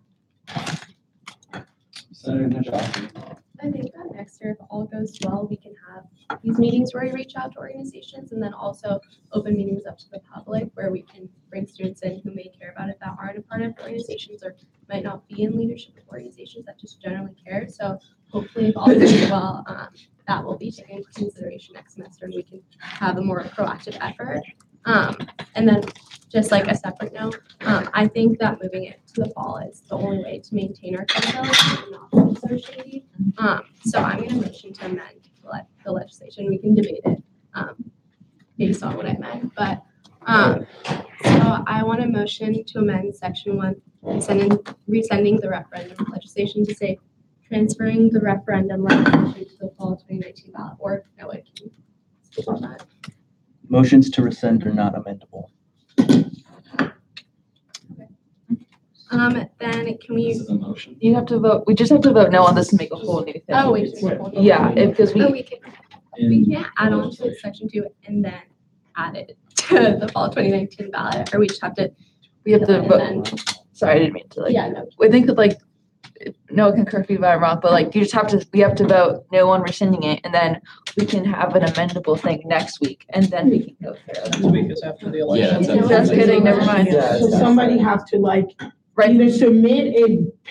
Senator Najati. I think that next year, if all goes well, we can have these meetings where we reach out to organizations and then also open meetings up to the public where we can bring students in who may care about it that aren't a part of organizations or might not be in leadership of organizations that just generally care. So hopefully if all goes well, that will be taken into consideration next semester and we can have a more proactive effort. And then just like a separate note, I think that moving it to the fall is the only way to maintain our credibility and not be so shady. So I'm going to motion to amend the legislation. We can debate it based on what I meant, but I want a motion to amend section 1, rescinding the referendum legislation to say transferring the referendum legislation to the fall 2019 ballot, or no, it can speak on that. Motions to rescind are not amendable. Then can we? This is a motion. You have to vote, we just have to vote no on this and make a whole new thing. Oh, wait. Yeah, because Oh, we, we can't add on to section 2 and then add it to the fall 2019 ballot, or we just have to. we have to and vote, then- sorry, I didn't mean to Yeah, no. I think that like, no one can correct me if I'm wrong, but like, you just have to, we have to vote no on rescinding it, and then we can have an amendable thing next week, and then we can go through. Next week is after the Yeah, election. that's after. Just kidding, never mind. So somebody have to like Right, either submit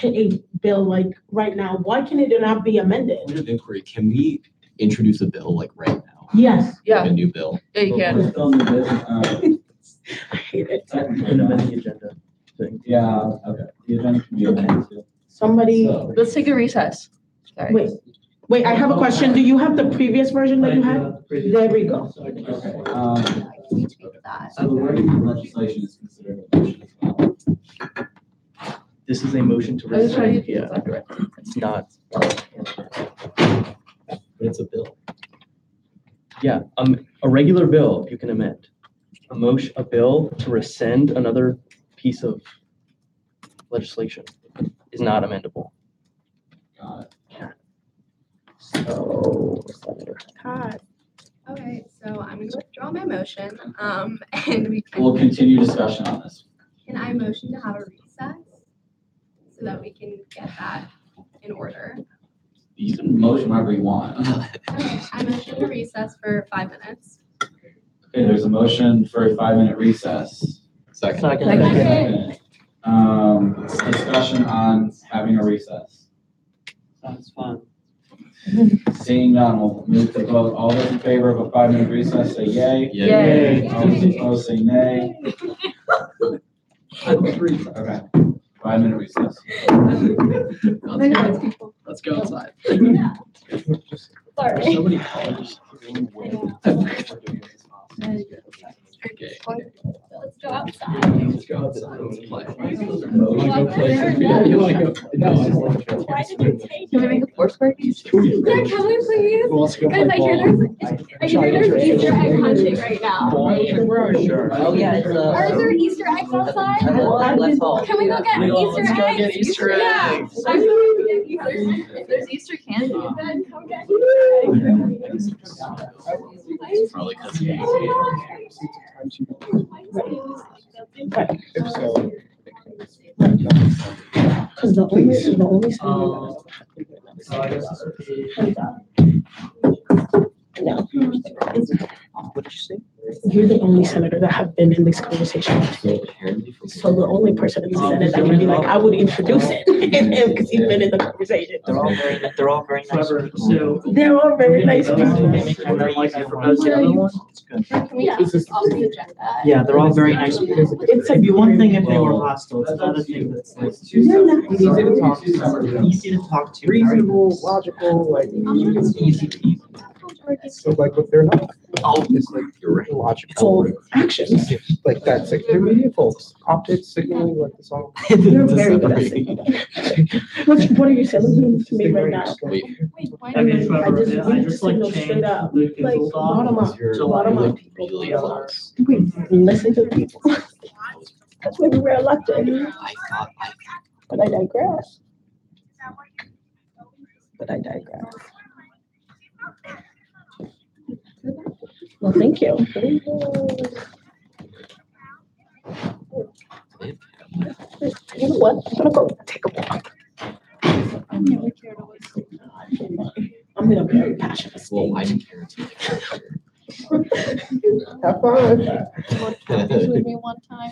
a bill like right now. Why can it not be amended? Point of inquiry, can we introduce a bill like right now? Yes. yeah, Like a new bill? yeah, you can. We're still in the business, I hate it. You can amend the agenda. thing. yeah, okay, the agenda can be amended too. Somebody, So, Let's take a recess. Sorry. wait, I have a question. Do you have the previous version that you had? There we go. okay, Can we tweak that? so the wording of legislation is considered a motion as well. This is a motion to I was trying rescind, to. yeah. It's not. But it's a bill. Yeah, a regular bill you can amend. A bill to rescind another piece of legislation is not amendable. Got it. So, God. Okay, so I'm gonna withdraw my motion, and we can. We'll continue discussion on this. Can I motion to have a recess so that we can get that in order? You can motion whatever you want. Okay, I motion to recess for 5 minutes. Okay, there's a motion for a 5-minute recess. Second. Second. Discussion on having a recess. Sounds fun. Seeing none, we'll move to vote. All those in favor of a 5-minute recess, say yay. Yay. All those opposed, say nay. Okay, 5-minute recess. Let's go outside. Sorry. So many colors. Okay. Let's go outside. Let's go outside. Let's play. Yeah, you wanna go? No, I don't want to. Why did you take Can we make a force break? Yeah, can we please? Who wants to go Guys, play I hear ball? there's Easter egg hunting right now. Sure. Oh, yeah, it's Are there Easter eggs outside? let's all. Can we go get Easter eggs? Let's go get Easter Yeah. eggs. I'm going to get Easter eggs. If there's Easter candy. Then come get Easter eggs. It's probably because If so. Because the only no, What did you say? you're the only senator that have been in this conversation. So apparently from. So the only person in the Senate that would be like, I would introduce it, because he's been in the conversation. They're all very nice. So. They're all very nice people. Can we take this off the agenda? Yeah, they're all very nice people. It's like, One thing if they were hostile, it's another thing that's like you're not easy to talk to, easy to talk to. Reasonable, logical, like, Easy to easy. so like if they're not, Oh, it's like you're right. logical. full actions. Like that's like they're media folks, optics, signaling, like it's all. You're very good at saying that. What are you saying to me right now? Wait, Wait, why I did mean, we? I just, you just signal straight up, like, bottom up, bottom up. really close. We listen to people. That's why we were elected. I thought I But I digress. Well, thank you. You know what? I'm gonna go take a walk. I never cared what I'm in a very passionate well, state. I didn't care until Have fun. with me one time.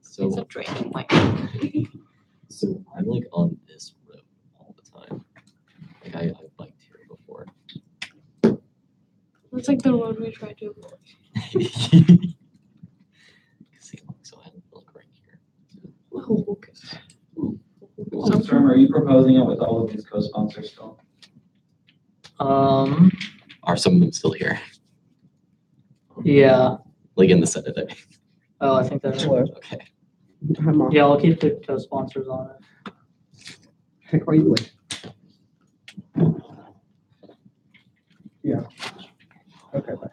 So, It's a drinking like. so I'm like on this road all the time. Like I've biked here before. It's like the road we tried to avoid. So I look right here. Oh, okay. So, Term, are you proposing it with all of these co-sponsors still? Are Are some of them still here? yeah, Like in the Senate, I mean. Oh, I think that's what. Okay. I'm off. Yeah, I'll keep the co-sponsors on it. Heck, are you with? Yeah. Okay, bye.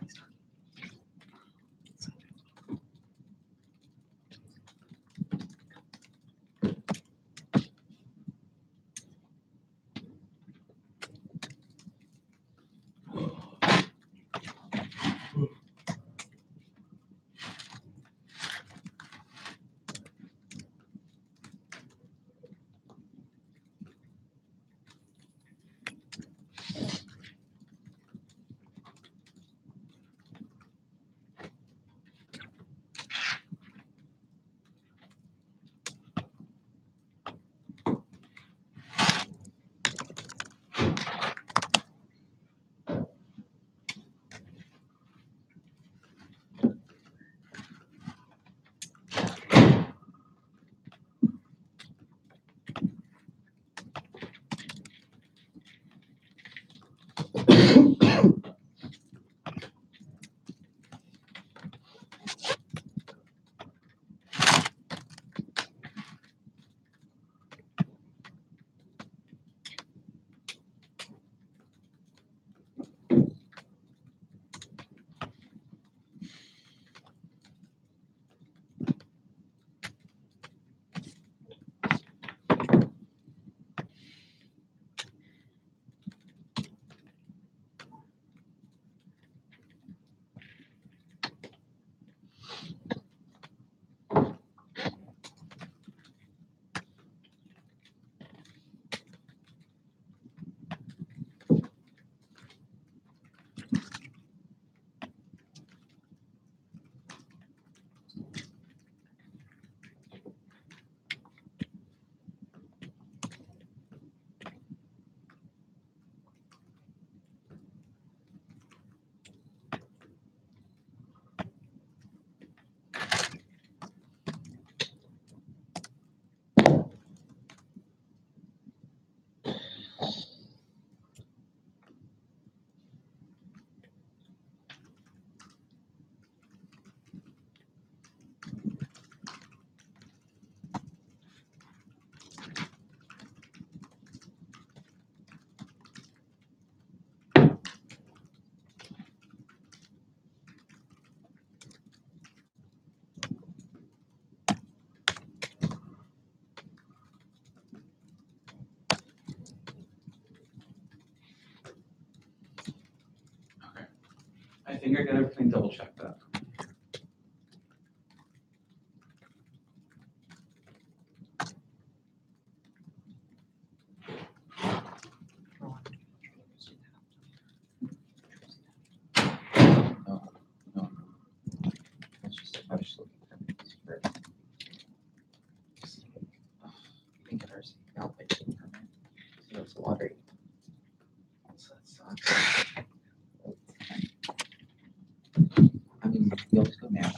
I think I got everything double checked that. I was just looking for I think ours outpatient permit. So it's a lottery. So that sucks. I mean, we always go now.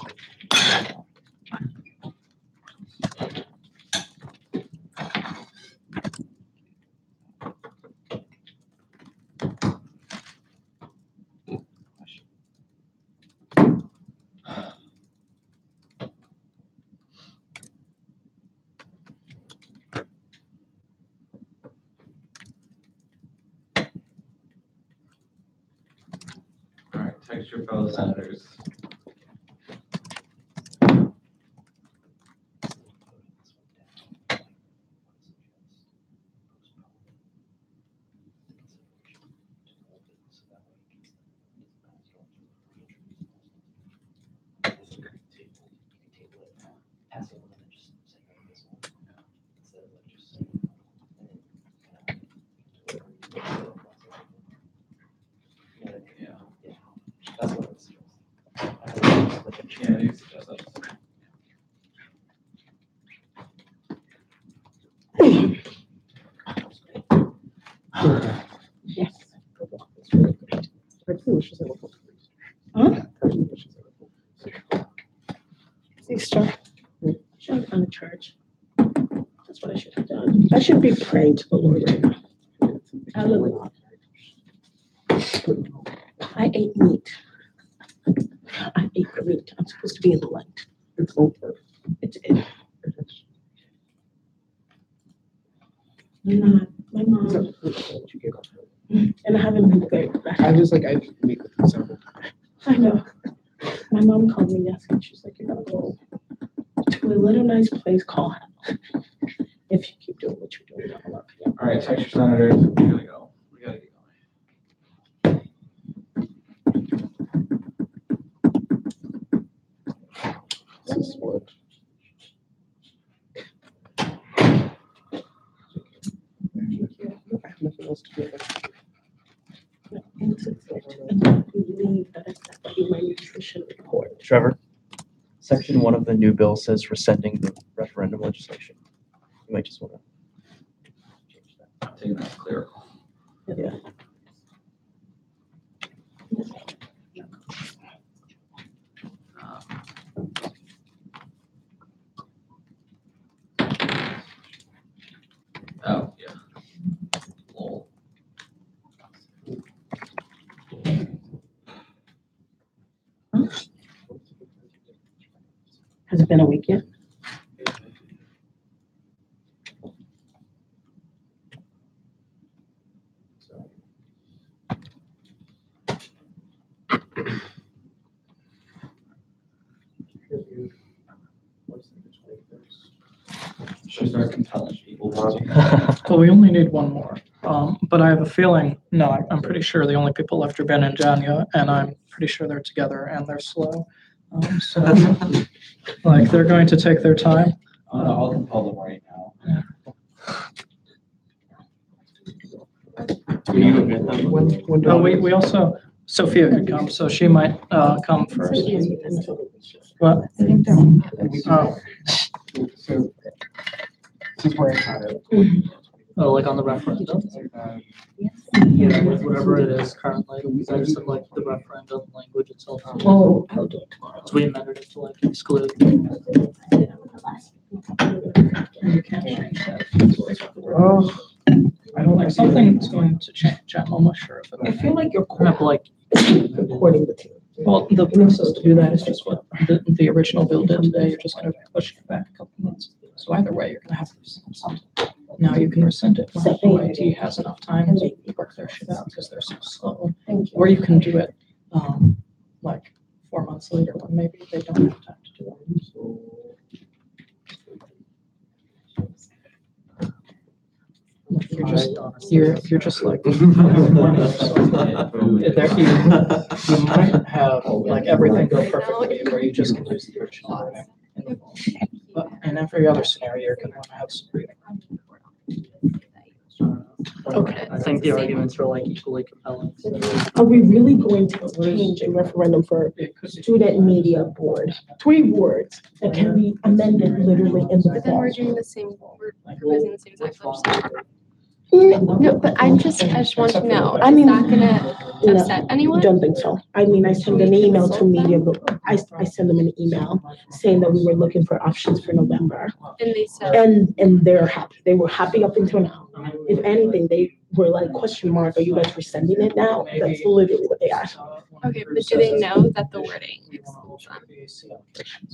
All right, text your fellow senators. Yeah. That's what it's. Yeah, you suggest that. Yes. Huh? Sister, should have done a church. That's what I should have done. I should be praying to the Lord right now. Hallelujah. I ate meat. I ate the meat. I'm supposed to be in the light. It's over. My mom, and I haven't been very back. I just like, I meet with them several times. I know. My mom called me yesterday. She's like, you're gonna go to a little nice place called hell. If you keep doing what you're doing, I'm up here. All right, Texas senators, we gotta go. We gotta get going. This is what. I have nothing else to do. And I believe that it's actually my nutrition report. Trevor, section 1 of the new bill says rescinding the referendum legislation. You might just want to change that. I think that's clear. Yeah. Oh, yeah. Lol. Has it been a week yet? Should start compelling people. Well, we only need one more. But I have a feeling, no, I'm pretty sure the only people left are Ben and Janya, and I'm pretty sure they're together and they're slow. So, like, they're going to take their time. I'll compel them right now. Oh, we also, Sophia could come, so she might come first. What? Oh. This is where I had it. Oh, like on the referendum? Yeah, whatever it is currently, because I just have like the referendum language itself. Oh, I'll do it tomorrow. So we amended it to like exclude. You can't change that. Oh, I don't like something's going to change. I'm almost sure of I it. feel like you're Like, recording the team. well, the process to do that is just what the original bill did today. You're just gonna push it back a couple months. So either way, you're gonna have to rescind something. Now you can rescind it when OIT has enough time to work their shit out because they're so slow. Thank you. Or you can do it, like 4 months later when maybe they don't have time to do it. Like you're just like there, you might have like everything go perfectly where you just can use the original in the fall. But in every other scenario, you're gonna want to have some reading. Okay, I think the arguments are like equally compelling. Are we really going to change a referendum for student media board? 3 words that can be amended literally in the But then we're fall. doing the same, we're proposing the same exact legislation. No, but I just want to know, I is mean, that gonna No, upset anyone? don't think so. I mean, I sent an email to media, but I sent them an email saying that we were looking for options for November. And they said, And they're happy. They were happy up until now. If anything, they were like, question mark, are you guys rescinding it now? That's literally what they asked. okay, but do they know that the wording excludes them?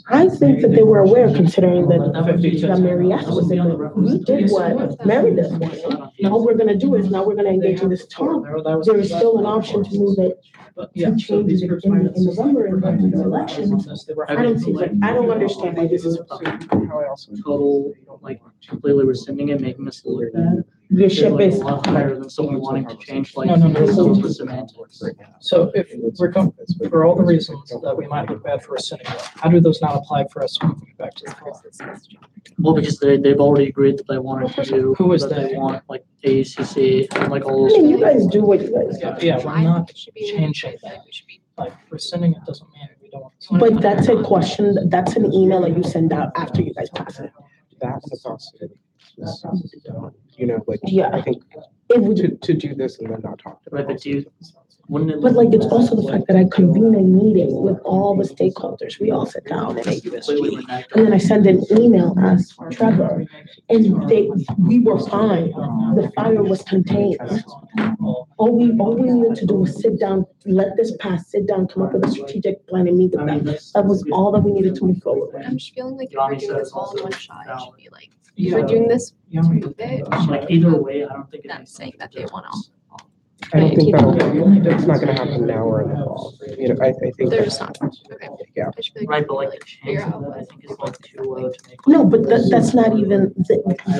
I think that they were aware considering that Mary asked was there, but we did what Mary did. All we're gonna do is now we're gonna engage in this talk. There is still an option to move it, to change it in November and then the elections. I don't see, but I don't understand why this is. How I also total, like completely rescinding it, making us look bad. The ship is. A lot higher than someone wanting to change like the semantics. So if we're going, for all the reasons that we might look bad for rescinding, how do those not apply for us moving back to the fall? Well, because they've already agreed that they wanted to do. Who is that? They want like ACC and like all I those. mean, you guys do what you guys do. Yeah, we're not changing that. Like rescinding it doesn't mean we don't want. But that's a question, that's an email that you send out after you guys pass it. That was also, you know, like, Yeah. I think It would, to do this and then not talk about Right, but it. do you, But like, it's also the fact that I convene a meeting with all the stakeholders. We all sit down in AUSG. And then I send an email as Trevor, and we were fine. The fire was contained. All we needed to do was sit down, let this pass, sit down, come up with a strategic plan and meet with them. That was all that we needed to move forward with. I'm just feeling like if we're doing this all in one shot, it should be like, if we're doing this, move it. Like either way, I don't think Them saying that they want to. I don't think that's not gonna happen now or in the fall. You know, I think. They're just not. Okay. Yeah. I just feel Right, but like the figure chance out of it, I what. think is like too low to make. No, but that's not even,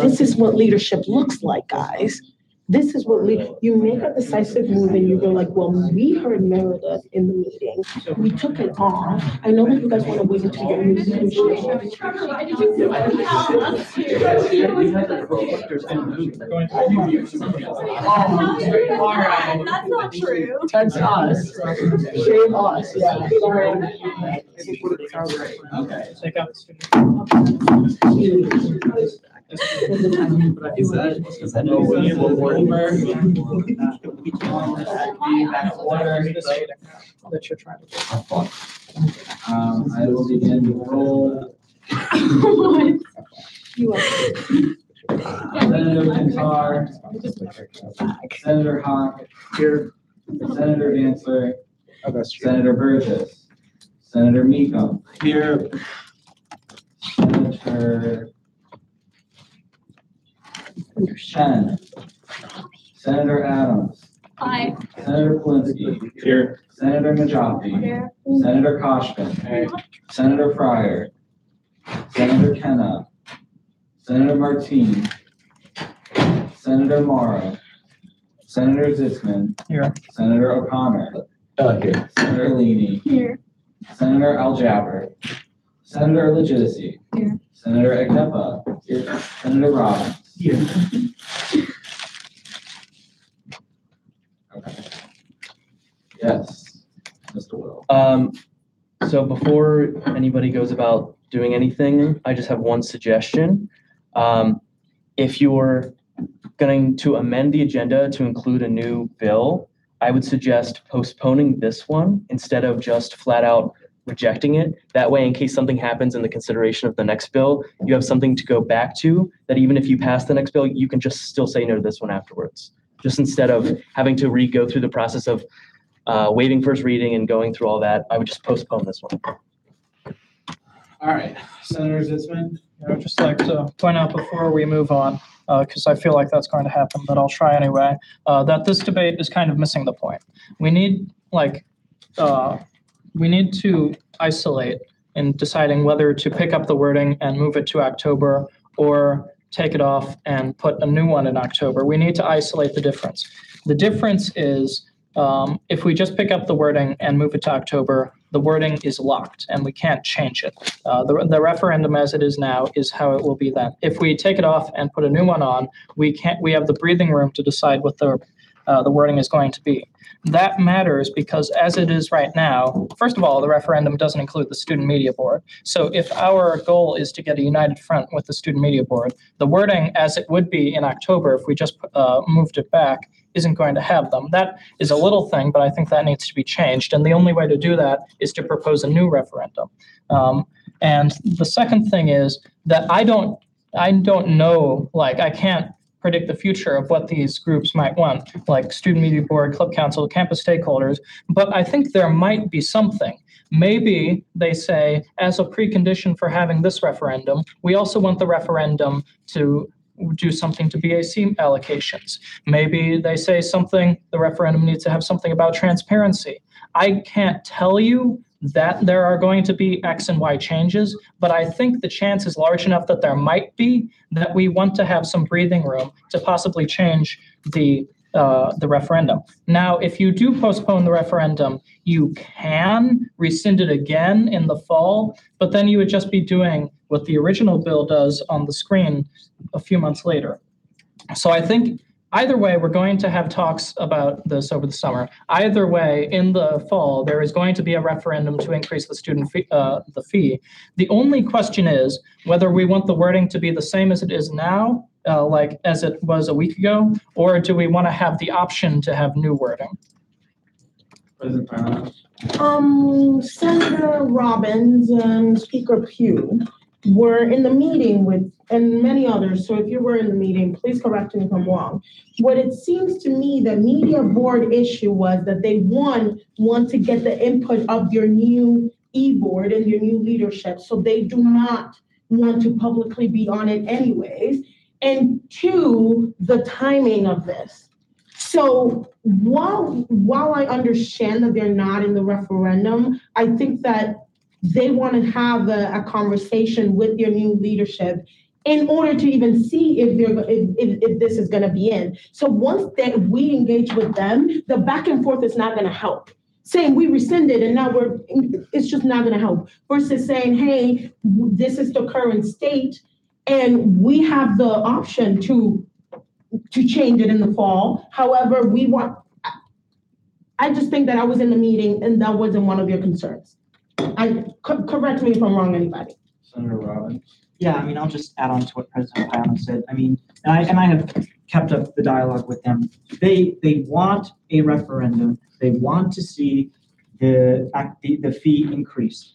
this is what leadership looks like, guys. This is what you make a decisive move and you go like, well, we heard Meredith in the meeting. We took it off. I know that you guys want to wait until your new leadership. That's not true. That's us. Shame us, yeah. Okay. Take out the student. Is that no way for That you're trying to do. I will begin the roll. Senator Pintar, Senator Hawk, here, Senator Dantzler, Senator Burgess, Senator Meekum, here, Senator Chen, Senator Adams, Hi. Senator Polinsky, here, Senator Najafi, Here. Senator Koshkin, Senator Fryer, Senator Kenna, Senator Martine, Senator Morrow, Senator Zitzman, Here. Senator O'Connor, Here. Senator Leaney, Here. Senator Al-Jaber, Senator Legitimacy, Here. Senator Agnepa, Senator Robbins. Here. Okay. Yes, Mr. Will. So before anybody goes about doing anything, I just have one suggestion. If you're going to amend the agenda to include a new bill, I would suggest postponing this one instead of just flat out rejecting it. That way, in case something happens in the consideration of the next bill, you have something to go back to, that even if you pass the next bill, you can just still say no to this one afterwards. Just instead of having to go through the process of waiving first reading and going through all that, I would just postpone this one. All right, Senator Zitzman. I would just like to point out before we move on, because I feel like that's going to happen, but I'll try anyway, that this debate is kind of missing the point. We need to isolate in deciding whether to pick up the wording and move it to October or take it off and put a new one in October. We need to isolate the difference. The difference is if we just pick up the wording and move it to October, the wording is locked and we can't change it. The referendum as it is now is how it will be then. If we take it off and put a new one on, we have the breathing room to decide what the wording is going to be. That matters because as it is right now, first of all, the referendum doesn't include the Student Media Board. So if our goal is to get a united front with the Student Media Board, the wording as it would be in October, if we just moved it back, isn't going to have them. That is a little thing, but I think that needs to be changed. And the only way to do that is to propose a new referendum. And the second thing is that I don't know, like I can't predict the future of what these groups might want, like Student Media Board, Club Council, campus stakeholders, but I think there might be something. Maybe they say, as a precondition for having this referendum, we also want the referendum to do something to BAC allocations. Maybe they say something, the referendum needs to have something about transparency. I can't tell you that there are going to be X and Y changes, but I think the chance is large enough that there might be, that we want to have some breathing room to possibly change the referendum. Now, if you do postpone the referendum, you can rescind it again in the fall, but then you would just be doing what the original bill does on the screen a few months later. So I think either way, we're going to have talks about this over the summer. Either way, in the fall, there is going to be a referendum to increase the student fee, the fee. The only question is whether we want the wording to be the same as it is now, like as it was a week ago, or do we want to have the option to have new wording? President Brown. Senator Robbins and Speaker Pugh were in the meeting with, and many others, so if you were in the meeting, please correct me if I'm wrong. What it seems to me the media board issue was that they, want to get the input of your new e-board and your new leadership, so they do not want to publicly be on it anyways. And two, the timing of this. So while I understand that they're not in the referendum, I think that they want to have a conversation with your new leadership in order to even see if this is going to be in. So once that we engage with them, the back and forth is not going to help. Saying we rescinded and now it's just not going to help. Versus saying, hey, this is the current state, and we have the option to change it in the fall. However, I just think that I was in the meeting and that wasn't one of your concerns. Correct me if I'm wrong, anybody. Senator Robbins. Yeah, I mean, I'll just add on to what President Brown said. I mean, and I have kept up the dialogue with them. They want a referendum. They want to see the fee increase.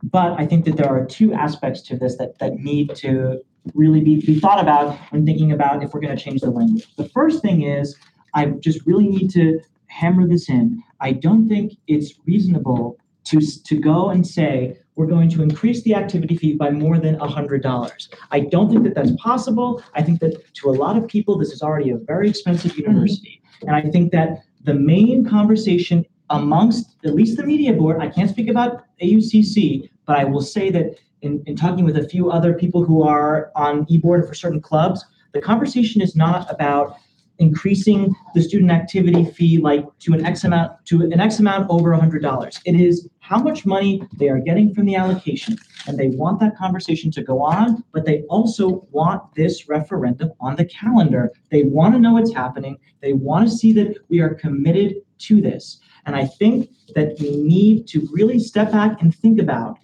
But I think that there are two aspects to this that need to really be thought about when thinking about if we're going to change the language. The first thing is, I just really need to hammer this in. I don't think it's reasonable to go and say we're going to increase the activity fee by more than $100. I don't think that that's possible. I think that to a lot of people, this is already a very expensive university. And I think that the main conversation amongst at least the media board, I can't speak about AUCC, but I will say that in talking with a few other people who are on e-board for certain clubs, the conversation is not about increasing the student activity fee like to an X amount over $100. It is how much money they are getting from the allocation, and they want that conversation to go on, but they also want this referendum on the calendar. They want to know what's happening. They want to see that we are committed to this. And I think that we need to really step back and think about,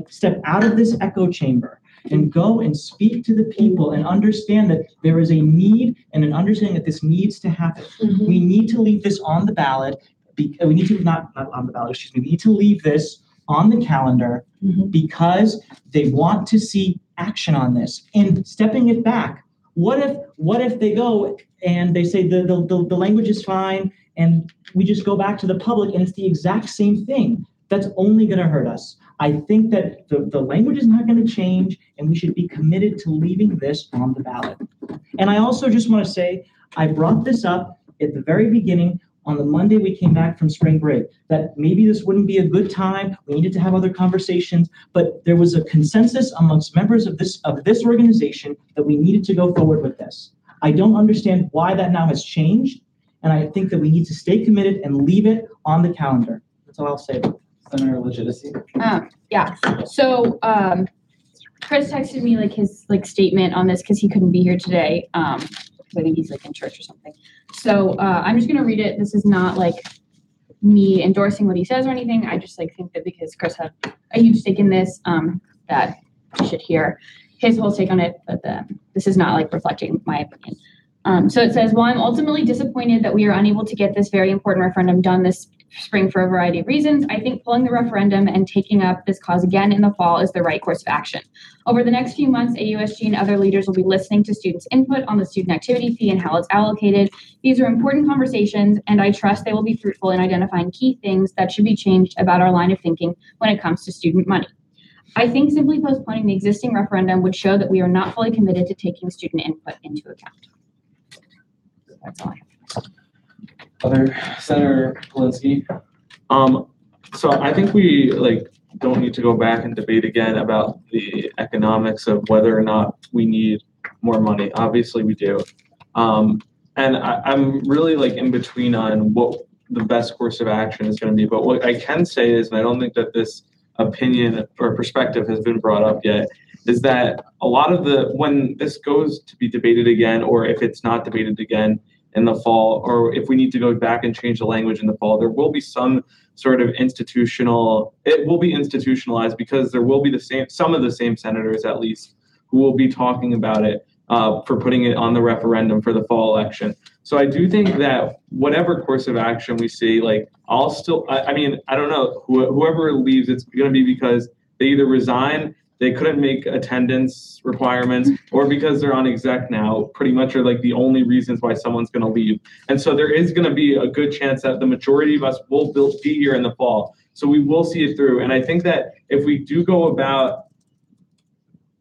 step out of this echo chamber and go and speak to the people and understand that there is a need and an understanding that this needs to happen. Mm-hmm. We need to leave this on the ballot. We need to not on the ballot, excuse me. We need to leave this on the calendar because they want to see action on this. And stepping it back, what if they go and they say the language is fine and we just go back to the public and it's the exact same thing? That's only going to hurt us. I think that the language is not going to change, and we should be committed to leaving this on the ballot. And I also just want to say, I brought this up at the very beginning on the Monday we came back from spring break, that maybe this wouldn't be a good time. We needed to have other conversations, but there was a consensus amongst members of this organization that we needed to go forward with this. I don't understand why that now has changed, and I think that we need to stay committed and leave it on the calendar. That's all I'll say. Senator Legitimacy. Yeah. So Chris texted me his statement on this because he couldn't be here today. I think he's in church or something. So I'm just gonna read it. This is not me endorsing what he says or anything. I just think that because Chris had a huge stake in this, that you should hear his whole take on it. But this is not reflecting my opinion. So it says, while I'm ultimately disappointed that we are unable to get this very important referendum done this spring for a variety of reasons, I think pulling the referendum and taking up this cause again in the fall is the right course of action. Over the next few months, AUSG and other leaders will be listening to students' input on the student activity fee and how it's allocated. These are important conversations, and I trust they will be fruitful in identifying key things that should be changed about our line of thinking when it comes to student money. I think simply postponing the existing referendum would show that we are not fully committed to taking student input into account. That's all I have. Other Senator Polinsky. So I think we don't need to go back and debate again about the economics of whether or not we need more money. Obviously we do. And I'm really in between on what the best course of action is going to be. But what I can say is, and I don't think that this opinion or perspective has been brought up yet, is that a lot of when this goes to be debated again, or if it's not debated again in the fall, or if we need to go back and change the language in the fall, there will be some sort of it will be institutionalized, because there will be some of the same senators at least who will be talking about it for putting it on the referendum for the fall election. So I do think that whatever course of action we see, like I mean, I don't know, whoever leaves, it's going to be because they either resign, they couldn't make attendance requirements, or because they're on exec now, pretty much are like the only reasons why someone's going to leave. And so there is going to be a good chance that the majority of us will be here in the fall. So we will see it through. And I think that if we do go about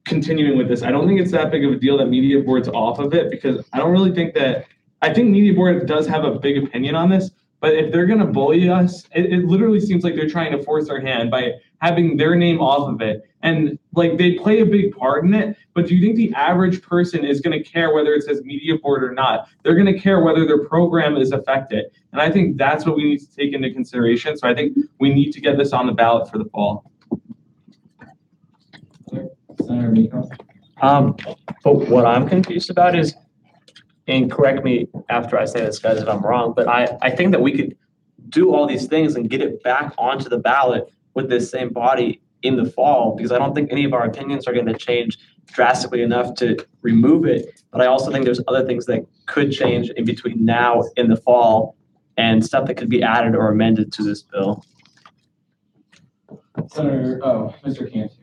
continuing with this, I don't think it's that big of a deal that media board's off of it, because I don't really think that, I think media board does have a big opinion on this, but if they're going to bully us, it literally seems like they're trying to force our hand by having their name off of it. And like, they play a big part in it, but do you think the average person is going to care whether it says media board or not? They're going to care whether their program is affected. And I think that's what we need to take into consideration. So I think we need to get this on the ballot for the fall. Senator Miko? But what I'm confused about is, and correct me after I say this, guys, if I'm wrong, but I think that we could do all these things and get it back onto the ballot with this same body in the fall, because I don't think any of our opinions are going to change drastically enough to remove it. But I also think there's other things that could change in between now and the fall, and stuff that could be added or amended to this bill. Mr. Cantu.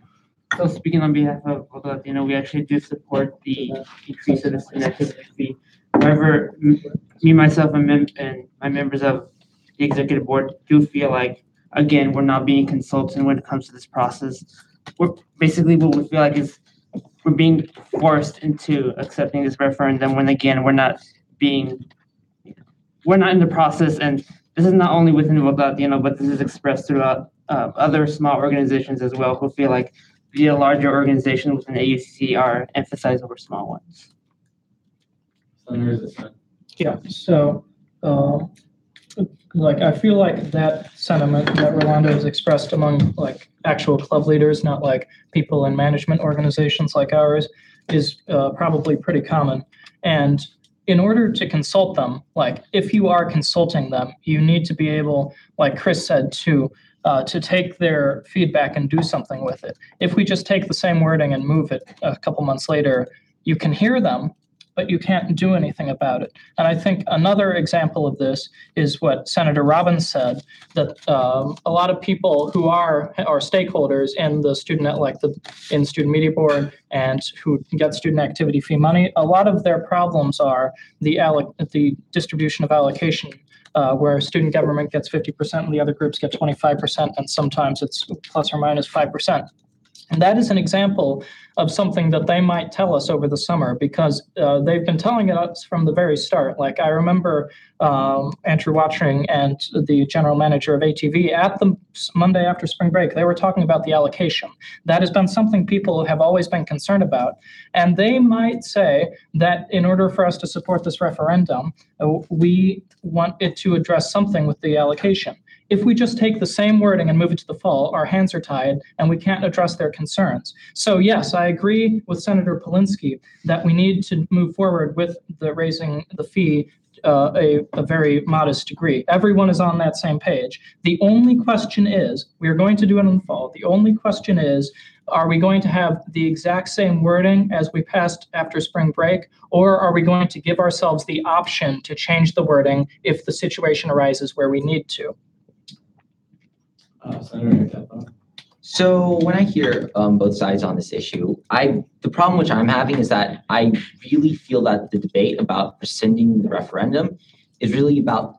So speaking on behalf of Latino, we actually do support the increase of the student activity fee. However, me, myself, and my members of the executive board do feel like, again, we're not being consulted when it comes to this process. We're basically, what we feel like is we're being forced into accepting this referendum when, again, we're not in the process. And this is not only within Latino, but this is expressed throughout other small organizations as well, who feel like the larger organizations within AUC are emphasized over small ones. Yeah, so, like, I feel like that sentiment that Rolando has expressed among, like, actual club leaders, not like people in management organizations like ours, is probably pretty common. And in order to consult them, like, if you are consulting them, you need to be able, like Chris said, to take their feedback and do something with it. If we just take the same wording and move it a couple months later, you can hear them, but you can't do anything about it. And I think another example of this is what Senator Robbins said, that a lot of people who are stakeholders in the in student media board and who get student activity fee money, a lot of their problems are the distribution of allocation, where student government gets 50% and the other groups get 25%, and sometimes it's plus or minus 5%. And that is an example of something that they might tell us over the summer, because they've been telling us from the very start. Like, I remember Andrew Watching and the general manager of ATV at the Monday after spring break, they were talking about the allocation. That has been something people have always been concerned about. And they might say that in order for us to support this referendum, we want it to address something with the allocation. If we just take the same wording and move it to the fall, our hands are tied and we can't address their concerns. So yes, I agree with Senator Polinsky that we need to move forward with the raising the fee a very modest degree. Everyone is on that same page. The only question is, we are going to do it in the fall. The only question is, are we going to have the exact same wording as we passed after spring break, or are we going to give ourselves the option to change the wording if the situation arises where we need to? So when I hear both sides on this issue, the problem which I'm having is that I really feel that the debate about rescinding the referendum is really about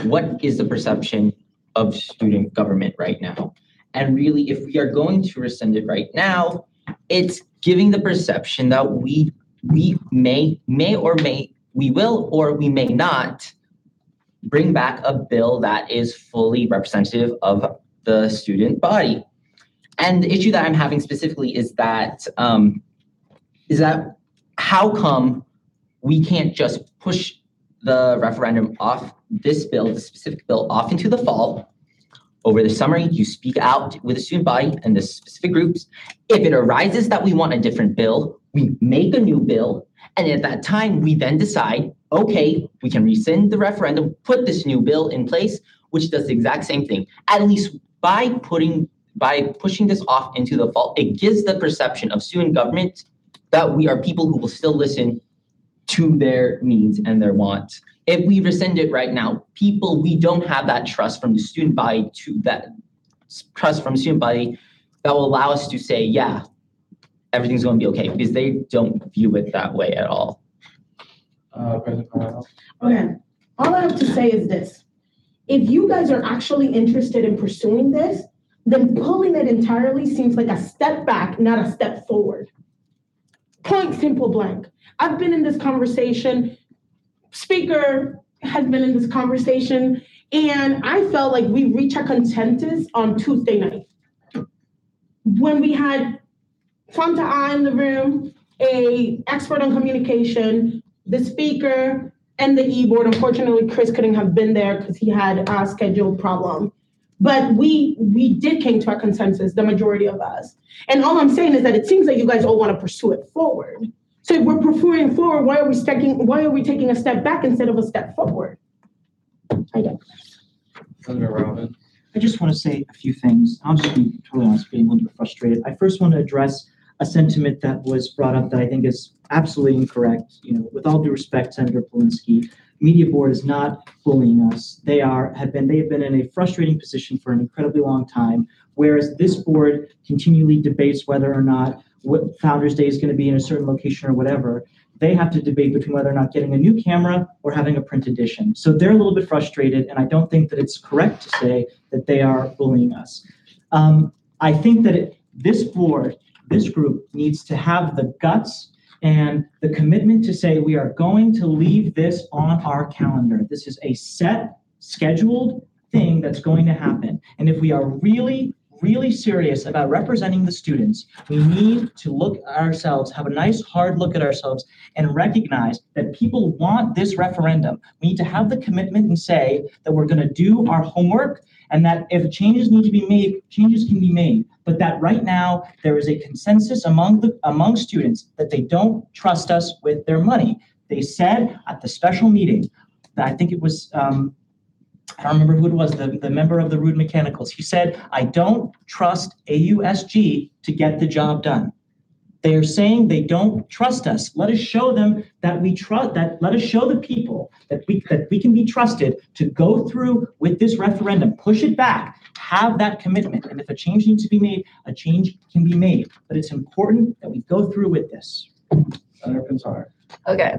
what is the perception of student government right now. And really, if we are going to rescind it right now, it's giving the perception that we may we will or we may not bring back a bill that is fully representative of the student body. And the issue that I'm having specifically is that how come we can't just push the referendum off this bill, the specific bill, off into the fall? Over the summer, you speak out with the student body and the specific groups. If it arises that we want a different bill, we make a new bill. And at that time, we then decide, okay, we can rescind the referendum, put this new bill in place, which does the exact same thing. At least by pushing this off into the fall, it gives the perception of student government that we are people who will still listen to their needs and their wants. if we rescind it right now, we don't have that trust from the student body that will allow us to say, yeah, everything's going to be okay, because they don't view it that way at all. President Morales? Okay, all I have to say is this. If you guys are actually interested in pursuing this, then pulling it entirely seems like a step back, not a step forward. Point simple blank. I've been in this conversation, speaker has been in this conversation, and I felt like we reached a consensus on Tuesday night. When we had Fanta I in the room, a expert on communication, the speaker, and the e-board. Unfortunately, Chris couldn't have been there because he had a schedule problem. But we did came to a consensus, the majority of us. And all I'm saying is that it seems like you guys all want to pursue it forward. So if we're pursuing forward, why are we taking a step back instead of a step forward? I don't. Senator Robin? I just want to say a few things. I'll just be totally honest, being a little bit frustrated. I first want to address a sentiment that was brought up that I think is absolutely incorrect. With all due respect, Senator Polinsky, Media Board is not bullying us. They have been in a frustrating position for an incredibly long time, whereas this board continually debates whether or not what Founders Day is going to be in a certain location or whatever. They have to debate between whether or not getting a new camera or having a print edition. So they're a little bit frustrated, and I don't think that it's correct to say that they are bullying us. I think that this group needs to have the guts and the commitment to say we are going to leave this on our calendar. This is a set, scheduled thing that's going to happen. And if we are really, really serious about representing the students, we need to look at ourselves, have a nice hard look at ourselves, and recognize that people want this referendum. We need to have the commitment and say that we're going to do our homework, and that if changes need to be made, changes can be made. But that right now there is a consensus among students that they don't trust us with their money. They said at the special meeting, I think it was, I don't remember who it was, the member of the Rude Mechanicals. He said, I don't trust AUSG to get the job done. They are saying they don't trust us. Let us show them that we trust, let us show the people that we can be trusted to go through with this referendum, push it back, have that commitment. And if a change needs to be made, a change can be made. But it's important that we go through with this. Senator Pintar? Okay.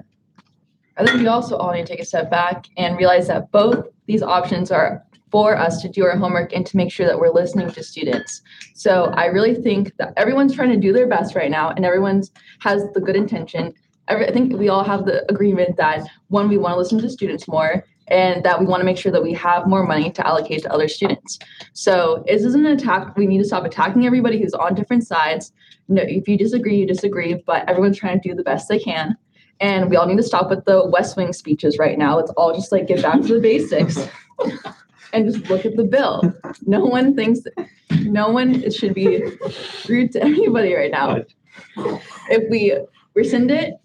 I think we also all need to take a step back and realize that both these options are for us to do our homework and to make sure that we're listening to students. So I really think that everyone's trying to do their best right now, and everyone has the good intention. I think we all have the agreement that, one, we want to listen to students more, and that we want to make sure that we have more money to allocate to other students. So this isn't an attack. We need to stop attacking everybody who's on different sides. No, if you disagree, you disagree, but everyone's trying to do the best they can. And we all need to stop with the West Wing speeches right now. Let's all just get back to the basics and just look at the bill. No one should be rude to anybody right now. If we rescind it,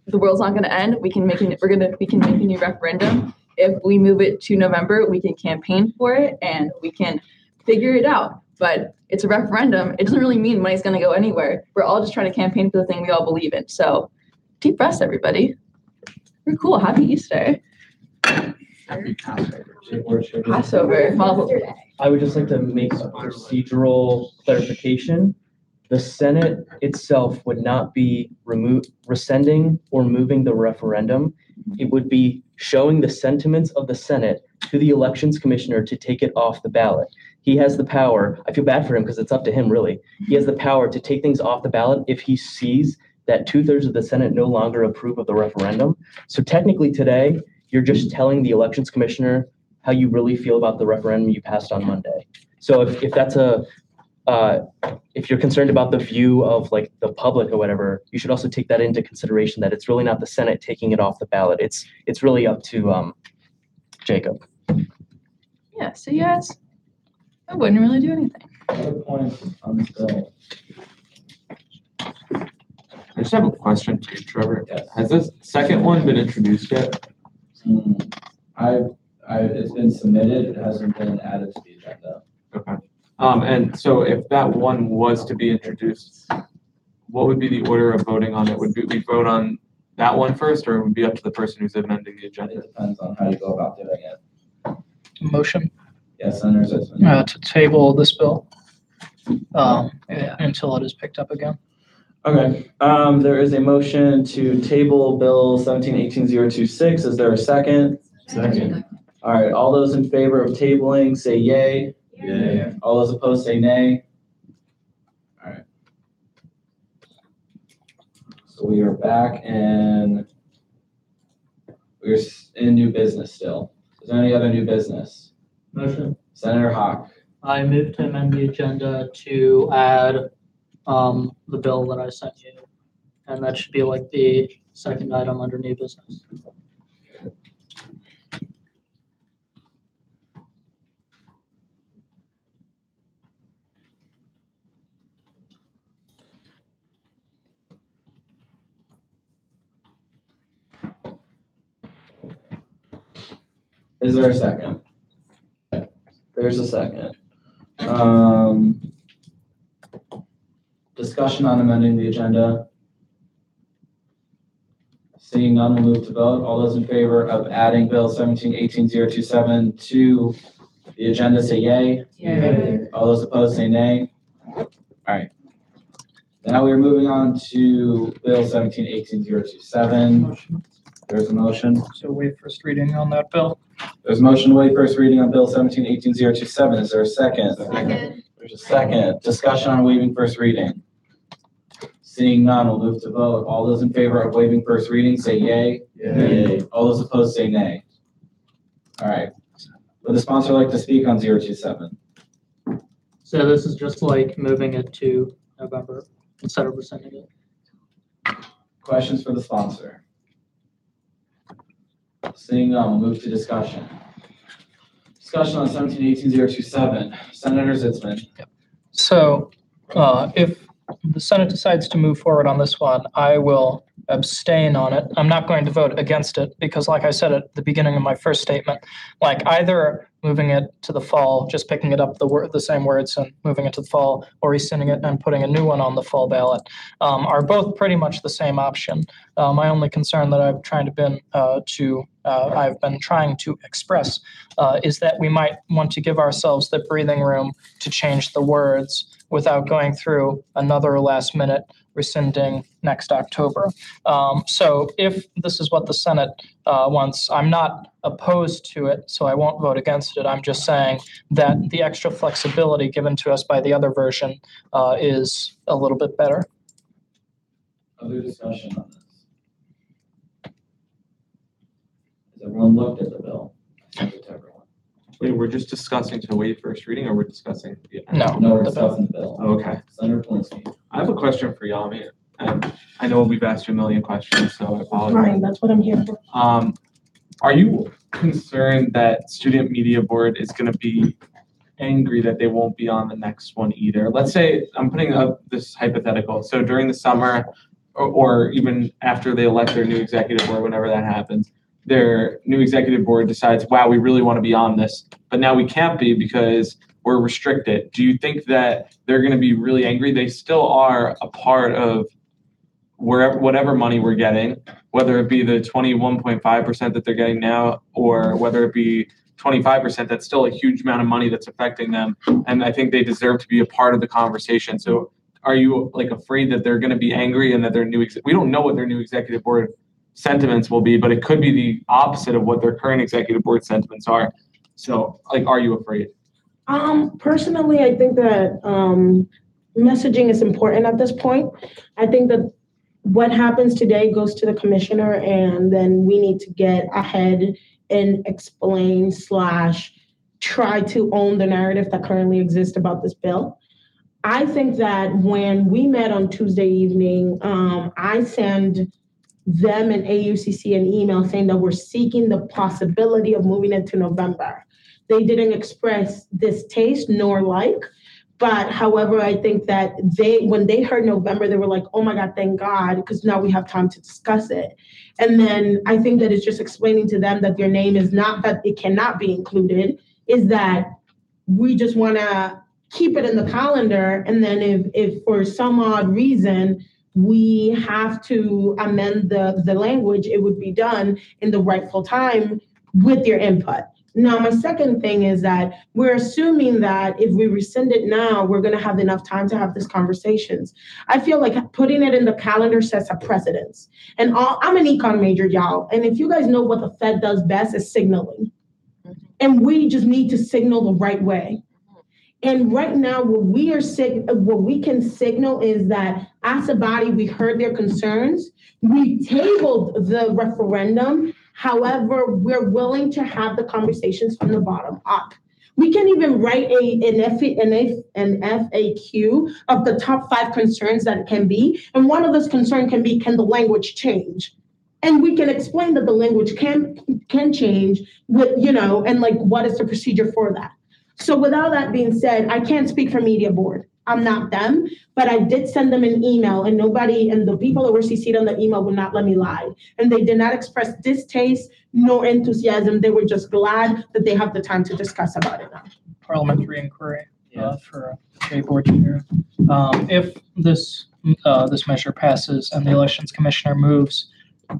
the world's not going to end. We can make a new referendum. If we move it to November, we can campaign for it and we can figure it out. But it's a referendum. It doesn't really mean money's going to go anywhere. We're all just trying to campaign for the thing we all believe in. So deep breaths, everybody. We're cool. Happy Easter. Happy Passover. Passover. I would just like to make a procedural clarification. The Senate itself would not be rescinding or moving the referendum. It would be showing the sentiments of the Senate to the elections commissioner to take it off the ballot. He has the power. I feel bad for him because it's up to him, really. He has the power to take things off the ballot if he sees that 2/3 of the Senate no longer approve of the referendum. So technically today, you're just telling the elections commissioner how you really feel about the referendum you passed on Monday. So if that's if you're concerned about the view of the public or whatever, you should also take that into consideration, that it's really not the Senate taking it off the ballot. It's really up to Jacob. Yeah, so yes, I wouldn't really do anything. Other points on this bill? I just have a question for you, Trevor. Yes. Has this second one been introduced yet? It's been submitted, it hasn't been added to the agenda. Okay. And so if that one was to be introduced, what would be the order of voting on it? Would we vote on that one first, or it would be up to the person who's amending the agenda? It depends on how you go about doing it. Motion Yes, Senator Zitzman. to table this bill until it is picked up again. Okay, there is a motion to table Bill 17-18-026. Is there a second? Second. All right, all those in favor of tabling, say yay. Yay. All those opposed, say nay. All right. So we are back and we're in new business still. Is there any other new business? Motion. Senator Hawk. I move to amend the agenda to add the bill that I sent you. And that should be like the second item under new business. Is there a second? There's a second. Discussion on amending the agenda. Seeing none, we'll move to vote. All those in favor of adding Bill 17-18-027 to the agenda, say yay. Yay. All those opposed, say nay. All right. Now we're moving on to Bill 17-18-027. There's a motion. So waive first reading on that bill. There's a motion to waive first reading on Bill 17-18-027. Is there a second? Second. There's a second. Discussion on waiving first reading. Seeing none, we'll move to vote. All those in favor of waiving first reading, say yay. Yay. All those opposed, say nay. All right. Would the sponsor like to speak on 027? So this is just like moving it to November instead of rescinding it. Questions for the sponsor? Seeing none, we'll move to discussion. Discussion on 17-18-027. Senator Zitzman. So if the Senate decides to move forward on this one, I will abstain on it. I'm not going to vote against it because, like I said at the beginning of my first statement, like either moving it to the fall, just picking it up the same words and moving it to the fall, or rescinding it and putting a new one on the fall ballot, are both pretty much the same option. My only concern that I've been trying to express is that we might want to give ourselves the breathing room to change the words without going through another last minute rescinding next October. So if this is what the Senate wants, I'm not opposed to it, so I won't vote against it. I'm just saying that the extra flexibility given to us by the other version is a little bit better. Other discussion on this? Has everyone looked at the bill? I sent it to everyone. Wait, we're just discussing to waive first reading, or we're discussing? No. No, we're discussing the bill. Okay. Senator Polinsky. I have a question for y'all, man. And I know we've asked you a million questions, so I apologize. Fine, that's what I'm here for. Are you concerned that Student Media Board is going to be angry that they won't be on the next one either? Let's say, I'm putting up this hypothetical. So during the summer, or even after they elect their new executive board, whenever that happens, their new executive board decides, wow, we really want to be on this, but now we can't be because we're restricted. Do you think that they're going to be really angry? They still are a part of whatever money we're getting, whether it be the 21.5% that they're getting now, or whether it be 25%, that's still a huge amount of money that's affecting them. And I think they deserve to be a part of the conversation. So are you like afraid that they're going to be angry and that their we don't know what their new executive board sentiments will be, but it could be the opposite of what their current executive board sentiments are. So like, are you afraid? Personally, I think that messaging is important at this point. I think that what happens today goes to the commissioner, and then we need to get ahead and explain / try to own the narrative that currently exists about this bill. I think that when we met on Tuesday evening, I sent them and AUCC an email saying that we're seeking the possibility of moving it to November. They didn't express distaste nor like, but however, I think that when they heard November, they were like, oh my God, thank God, because now we have time to discuss it. And then I think that it's just explaining to them that their name is not that it cannot be included, is that we just want to keep it in the calendar. And then if for some odd reason we have to amend the language, it would be done in the rightful time with your input. Now, my second thing is that we're assuming that if we rescind it now, we're gonna have enough time to have these conversations. I feel like putting it in the calendar sets a precedence. And I'm an econ major, y'all. And if you guys know what the Fed does best is signaling. And we just need to signal the right way. And right now, what we can signal is that as a body, we heard their concerns. We tabled the referendum. However, we're willing to have the conversations from the bottom up. We can even write an FAQ of the top 5 concerns that it can be. And one of those concerns can be, can the language change? And we can explain that the language can change with, and like, what is the procedure for that? So with all that being said, I can't speak for media board. I'm not them, but I did send them an email, and the people that were CC'd on the email would not let me lie. And they did not express distaste nor enthusiasm. They were just glad that they have the time to discuss about it now. Parliamentary inquiry for a board chair. If this measure passes and the elections commissioner moves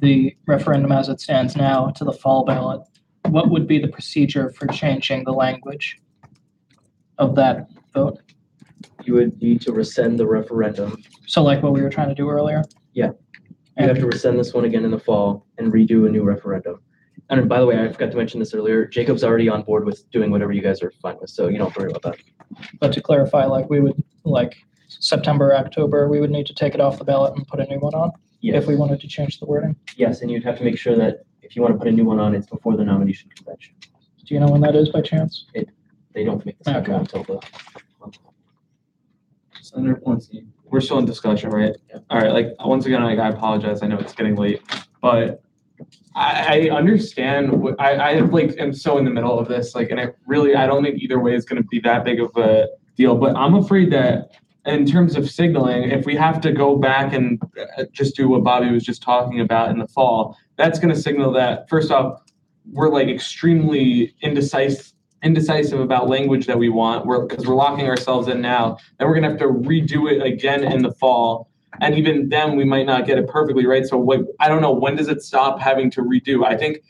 the referendum as it stands now to the fall ballot, what would be the procedure for changing the language of that vote? You would need to rescind the referendum. So like what we were trying to do earlier? Yeah. You have to rescind this one again in the fall and redo a new referendum. And by the way, I forgot to mention this earlier, Jacob's already on board with doing whatever you guys are fine with, so you don't have to worry about that. But to clarify, we would, September, October, we would need to take it off the ballot and put a new one on? Yes. If we wanted to change the wording? Yes, and you'd have to make sure that if you want to put a new one on, it's before the nomination convention. Do you know when that is by chance? They don't make the schedule until the. Senator Pointy, we're still in discussion, right? Yeah. All right, once again, I apologize. I know it's getting late, but I understand what I am so in the middle of this, and I don't think either way is going to be that big of a deal, but I'm afraid that in terms of signaling, if we have to go back and just do what Bobby was just talking about in the fall, that's going to signal that, first off, we're extremely indecisive about language that we want, because we're locking ourselves in now. Then we're gonna have to redo it again in the fall, and even then we might not get it perfectly right. So I don't know, when does it stop having to redo? I think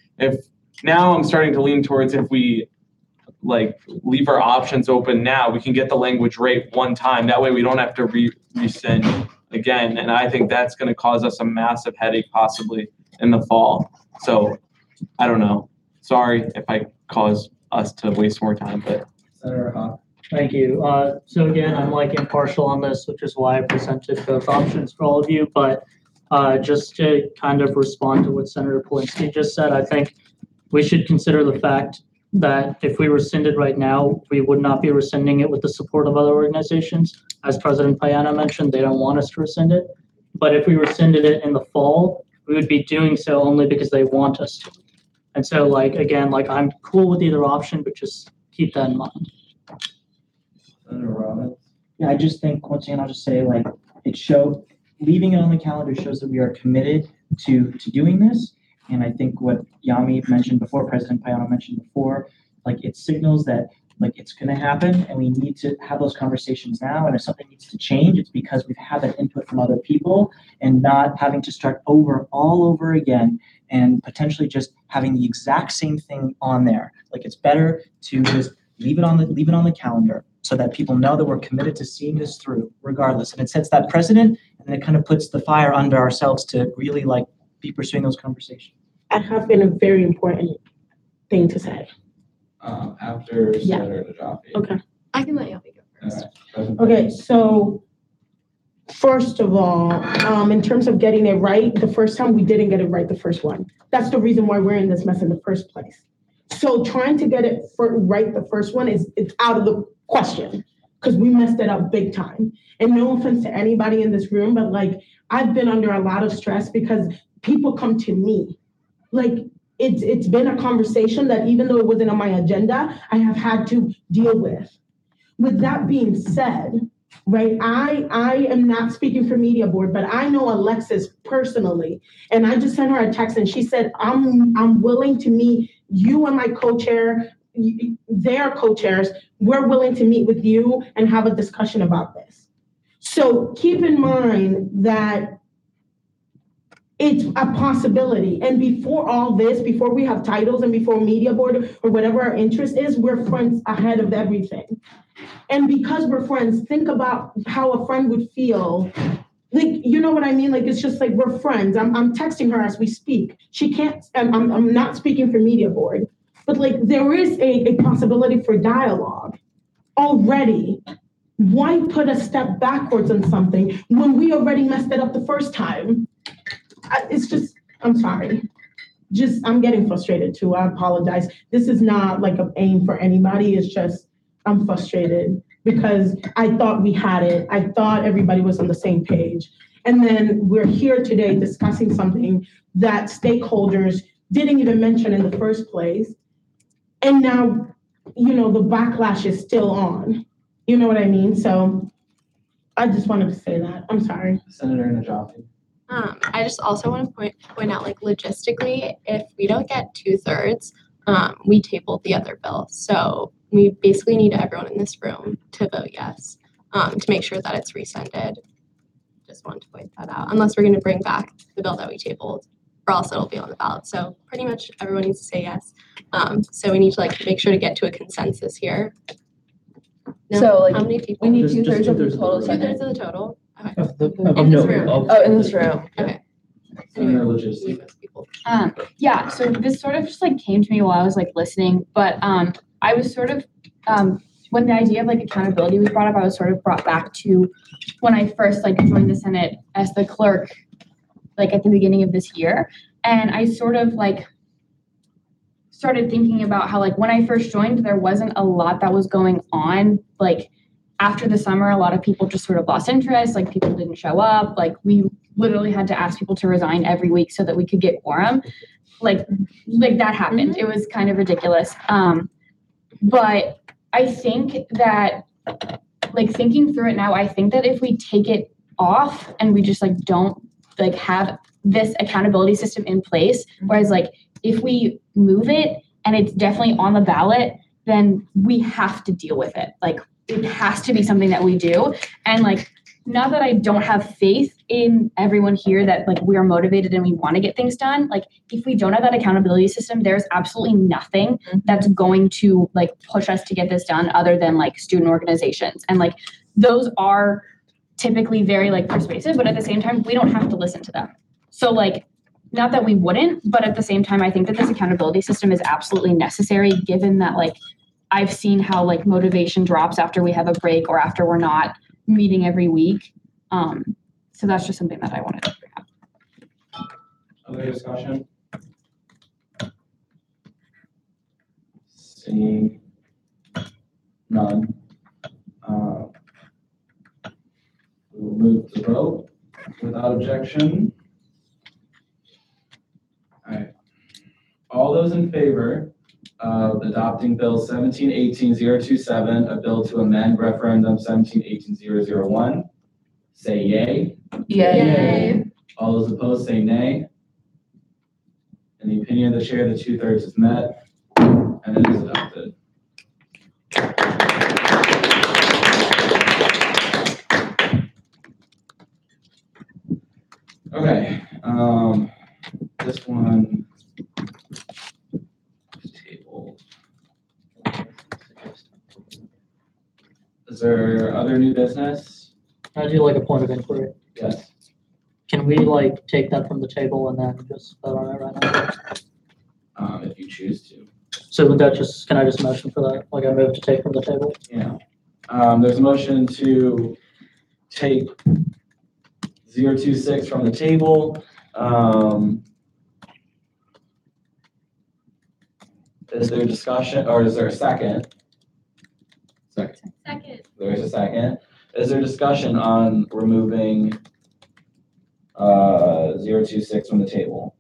now I'm starting to lean towards, if we leave our options open now, we can get the language right one time. That way we don't have to rescind again, and I think that's going to cause us a massive headache possibly in the fall. So I don't know. Sorry if I cause us to waste more time, but. Senator Hawk. Thank you. So again, I'm impartial on this, which is why I presented both options for all of you. But just to kind of respond to what Senator Polinsky just said, I think we should consider the fact that if we rescinded right now, we would not be rescinding it with the support of other organizations. As President Payana mentioned, they don't want us to rescind it. But if we rescinded it in the fall, we would be doing so only because they want us to. And so, again, I'm cool with either option, but just keep that in mind. Senator Robbins. Yeah, I just think, once again, I'll just say, leaving it on the calendar shows that we are committed to doing this. And I think what Yami mentioned before, President Payano mentioned before, it signals that, it's going to happen, and we need to have those conversations now. And if something needs to change, it's because we've had that input from other people, and not having to start all over again, and potentially just having the exact same thing on there. It's better to just leave it on the calendar, so that people know that we're committed to seeing this through regardless. And it sets that precedent, and it kind of puts the fire under ourselves to really be pursuing those conversations. I have been a very important thing to say. After Senator Najafi. Okay. I can let Yami go first. Okay, so first of all, in terms of getting it right, the first time we didn't get it right the first one. That's the reason why we're in this mess in the first place. So trying to get it right the first one it's out of the question, because we messed it up big time. And no offense to anybody in this room, but I've been under a lot of stress because people come to me. It's been a conversation that, even though it wasn't on my agenda, I have had to deal with. With that being said, right, I am not speaking for media board, but I know Alexis personally, and I just sent her a text, and she said, I'm willing to meet you and my co-chair, their co-chairs. We're willing to meet with you and have a discussion about this. So keep in mind that it's a possibility. And before all this, before we have titles and before media board or whatever our interest is, we're friends ahead of everything. And because we're friends, think about how a friend would feel. Like, you know what I mean? Like, it's just like, we're friends. I'm texting her as we speak. She can't, I'm not speaking for media board, but like, there is a possibility for dialogue already. Why put a step backwards on something when we already messed it up the first time? It's just, I'm sorry. I'm getting frustrated too. I apologize. This is not like an aim for anybody. It's just, I'm frustrated because I thought we had it. I thought everybody was on the same page. And then we're here today discussing something that stakeholders didn't even mention in the first place. And now, the backlash is still on. You know what I mean? So I just wanted to say that. I'm sorry. Senator Najafi. I just also want to point out, like, logistically, if we don't get 2/3, we tabled the other bill. So we basically need everyone in this room to vote yes, to make sure that it's rescinded. Just wanted to point that out, unless we're going to bring back the bill that we tabled, or else it'll be on the ballot. So pretty much everyone needs to say yes. So we need to make sure to get to a consensus here. No? So, like, how many people? We need Just 2/3 of the 2/3 total of the Senate. 2/3 of the total. Okay. In this room. Oh, in this room. Okay. Senator Anyway, Logistic. leave those people. Yeah, so this sort of just like came to me while I was like listening, but I was sort of when the idea of like accountability was brought up, I was sort of brought back to when I first like joined the Senate as the clerk, like at the beginning of this year. And I sort of like started thinking about how like when I first joined, there wasn't a lot that was going on. Like after the summer, a lot of people just sort of lost interest, like people didn't show up, like we literally had to ask people to resign every week so that we could get quorum. Like that happened. It was kind of ridiculous. But I think that like thinking through it now, I think that if we take it off and we just like don't like have this accountability system in place, whereas like if we move it and it's definitely on the ballot, then we have to deal with it. Like it has to be something that we do. And like, not that I don't have faith in everyone here that like we are motivated and we want to get things done. Like if we don't have that accountability system, there's absolutely nothing that's going to like push us to get this done other than like student organizations. And like those are typically very like persuasive, but at the same time, we don't have to listen to them. So like, not that we wouldn't, but at the same time, I think that this accountability system is absolutely necessary given that like I've seen how like motivation drops after we have a break or after we're not meeting every week. So that's just something that I wanted to bring up. Other discussion? Seeing none. We'll move to vote without objection. All right. All those in favor of adopting Bill 1718-027, a bill to amend referendum 1718-001, say yay. Yay. All those opposed say nay. In the opinion of the chair, the 2/3 is met, and it is adopted. Okay, this one is tabled. Is there other new business? I do like a point of inquiry. Yes. Can we like take that from the table and then just vote on it right now? If you choose to. So would that just, can I just motion for that? Like I move to take from the table? Yeah. There's a motion to take 026 from the table. Is there discussion or is there a second? Second. There's a second. Is there discussion on removing 026 from the table?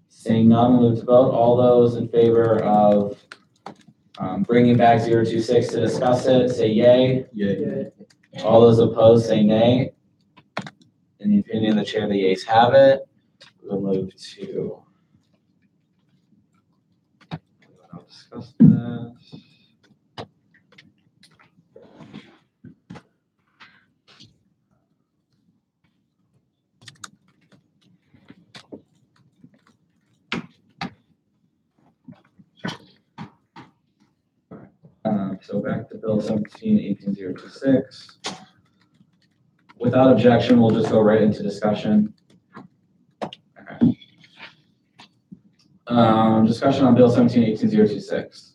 Seeing none, we'll move to vote. All those in favor of bringing back 026 to discuss it, say yay. Yay. All those opposed, say nay. In the opinion of the chair, the yeas have it. We'll move to discuss this. so back to Bill 17-18026. Without objection, we'll just go right into discussion. Okay. Discussion on Bill 17-18026.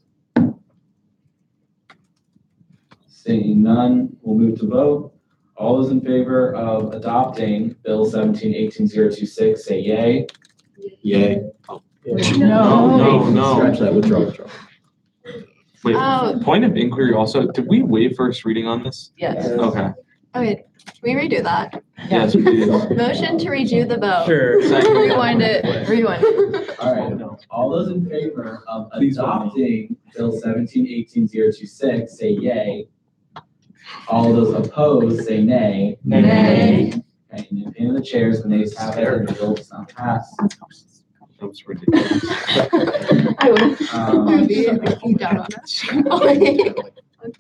Seeing none, we'll move to vote. All those in favor of adopting Bill 17-18026, say yay. Yay. No. Scratch that, withdraw. Wait, Oh. point of inquiry also, did we waive first reading on this? Yes. Okay, Okay, can we redo that? yes, please. Motion to redo the vote. Sure. Rewind it. All right, all those in favor of Please vote no. adopting Bill 17-18026, say yay. All those opposed, say nay. Nay. Okay, in the opinion of the chairs, the nays have it, and the bill does not pass. That was ridiculous.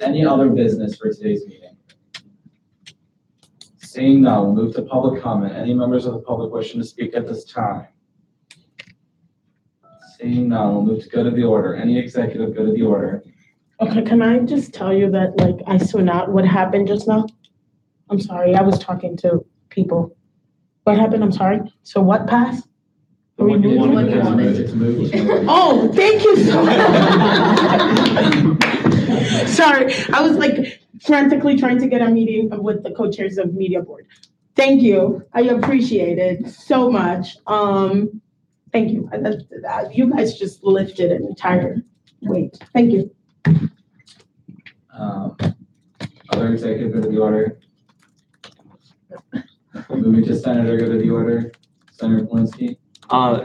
Any other business for today's meeting? Seeing none, we'll move to public comment. Any members of the public wishing to speak at this time? Seeing none, we'll move to go to the order. Any executive go to the order? Okay, can I just tell you that, like, I saw out what happened just now? I'm sorry, I was talking to people. What happened? I'm sorry. So what passed? The one you Remove wanted, it? it's moved. Oh, thank you so much. Sorry, I was like frantically trying to get a meeting with the co-chairs of media board. Thank you. I appreciate it so much. Thank you. You guys just lifted an entire weight. Thank you. Other executive go to the order. Moving to Senator go to the order. Senator Polinsky.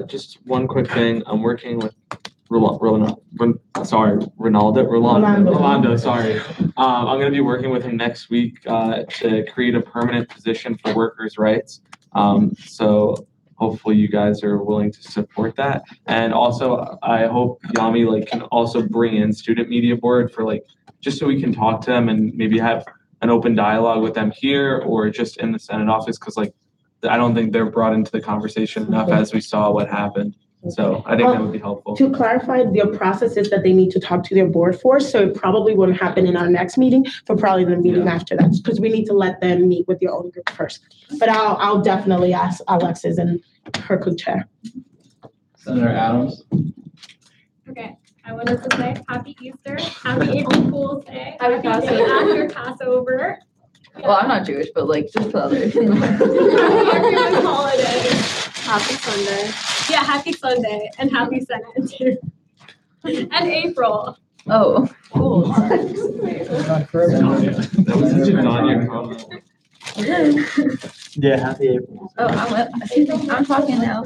Just one quick thing. I'm working with Rolando, sorry. I'm gonna be working with him next week, to create a permanent position for workers' rights. So hopefully you guys are willing to support that. And also, I hope Yami can also bring in student media board for just so we can talk to them and maybe have an open dialogue with them here or just in the Senate office, because I don't think they're brought into the conversation enough as we saw what happened. So I think that would be helpful. To clarify, their process is that they need to talk to their board first, so it probably wouldn't happen in our next meeting, but probably the meeting after that, because we need to let them meet with their own group first. But I'll definitely ask Alexis and her co-chair. Senator Adams. Okay, I wanted to say Happy Easter, Happy April Fool's Day, Happy Happy Passover. Day after Passover. Well, I'm not Jewish, but just the others. Happy everyone's holiday. Happy Sunday. Yeah, happy Sunday and happy Senate too. And April. Oh, cool. That was such a non comment. Yeah, happy April. Oh, I'm talking now.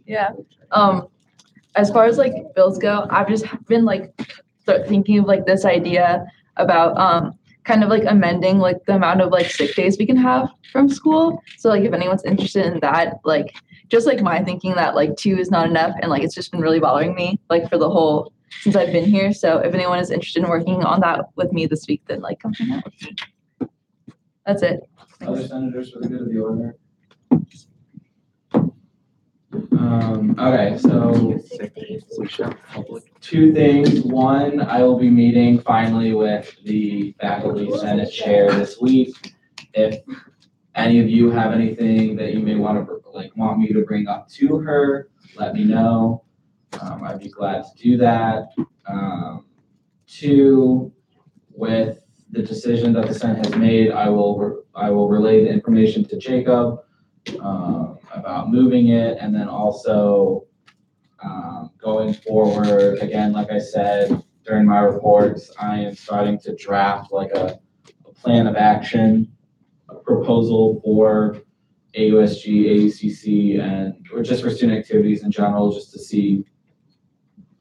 Yeah. As far as bills go, I've just been thinking of this idea about kind of amending the amount of sick days we can have from school. So if anyone's interested in that, just my thinking that 2 is not enough and it's just been really bothering me for the whole since I've been here. So if anyone is interested in working on that with me this week, then come hang out with me. That's it. Other senators for the good of the order. Okay, so 2 things. One, I will be meeting finally with the faculty senate chair this week. If any of you have anything that you may want me to bring up to her, let me know. I'd be glad to do that. 2, with the decision that the Senate has made, I will relay the information to Jacob about moving it, and then also going forward, again, like I said during my reports, I am starting to draft a plan of action, a proposal for AUSG, AUCC, or just for student activities in general, just to see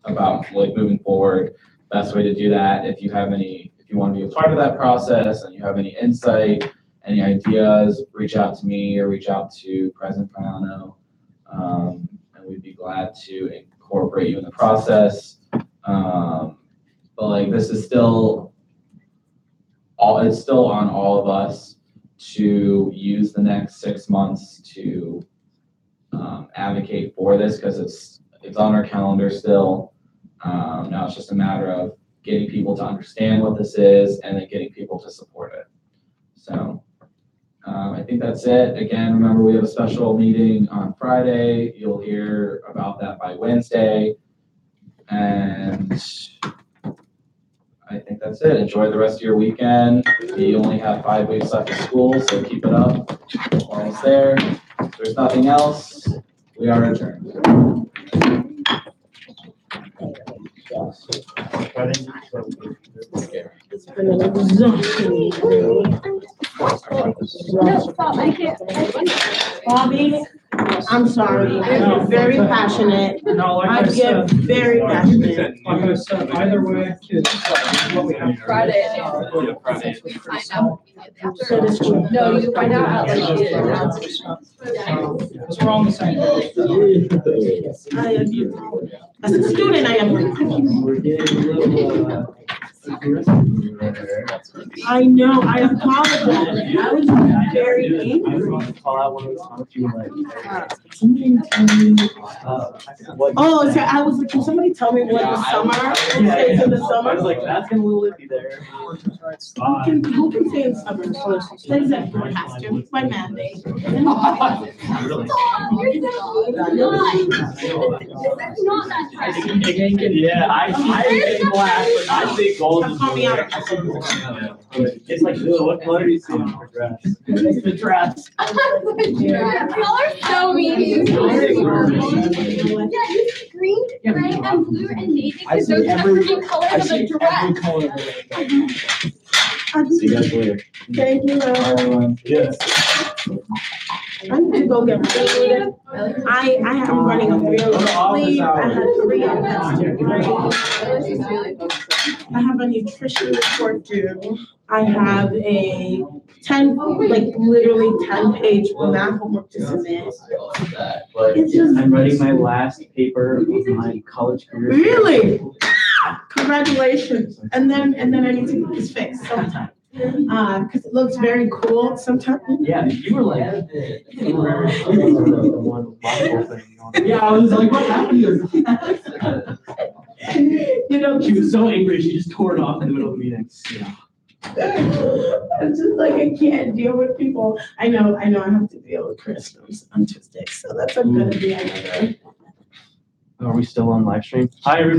about moving forward. Best way to do that, if you want to be a part of that process and you have any insight, any ideas, reach out to me or reach out to President Payano, and we'd be glad to incorporate you in the process. But this is it's still on all of us to use the next 6 months to advocate for this, because it's on our calendar still. Now it's just a matter of getting people to understand what this is and then getting people to support it. So I think that's it. Again, remember we have a special meeting on Friday. You'll hear about that by Wednesday. And I think that's it. Enjoy the rest of your weekend. We only have 5 weeks left of school, so keep it up. Almost there. If there's nothing else, we are adjourned. Bobby, I'm sorry, I'm very passionate. I get very passionate. Either way, what we have. Friday. Friday. We find out after. So this- No, you find out at like. Because we're all on the same page. I am, as a student, I am. I know, I apologize. I was very angry. Call out one of those times you were like, something tell me, Oh, so I was like, can somebody tell me what the summer is in the summer? I was like, that's getting a little iffy there. Who can say in summer? Things that everyone has to, it's my mandate. Yeah, I think black, but I think gold is. Call me out. It's like, what color do you see on your dress? It's the dress. Y'all are so mean. Yeah, you see green, gray, and blue, and navy, because those are the three colors of the dress. See you guys later. Thank you, everyone. Yes. I need to go get food. I am running a real sleep. I had 3 iPads to grade. I have a nutrition report due. I have a 10, like literally 10-page math homework to submit. It's just. I'm writing my last paper of my college career. Really? Congratulations. And then I need to get this fixed sometime. Because it looks very cool sometimes. Yeah, you were like, you were the one logical thing. Yeah, I was like, what happened to her? You know, She was so angry, she just tore it off in the middle of the meeting. Yeah. it's just like I can't deal with people. I know I have to deal with Chris on Tuesday, so that's gonna be another. Are we still on live stream? Hi, everybody.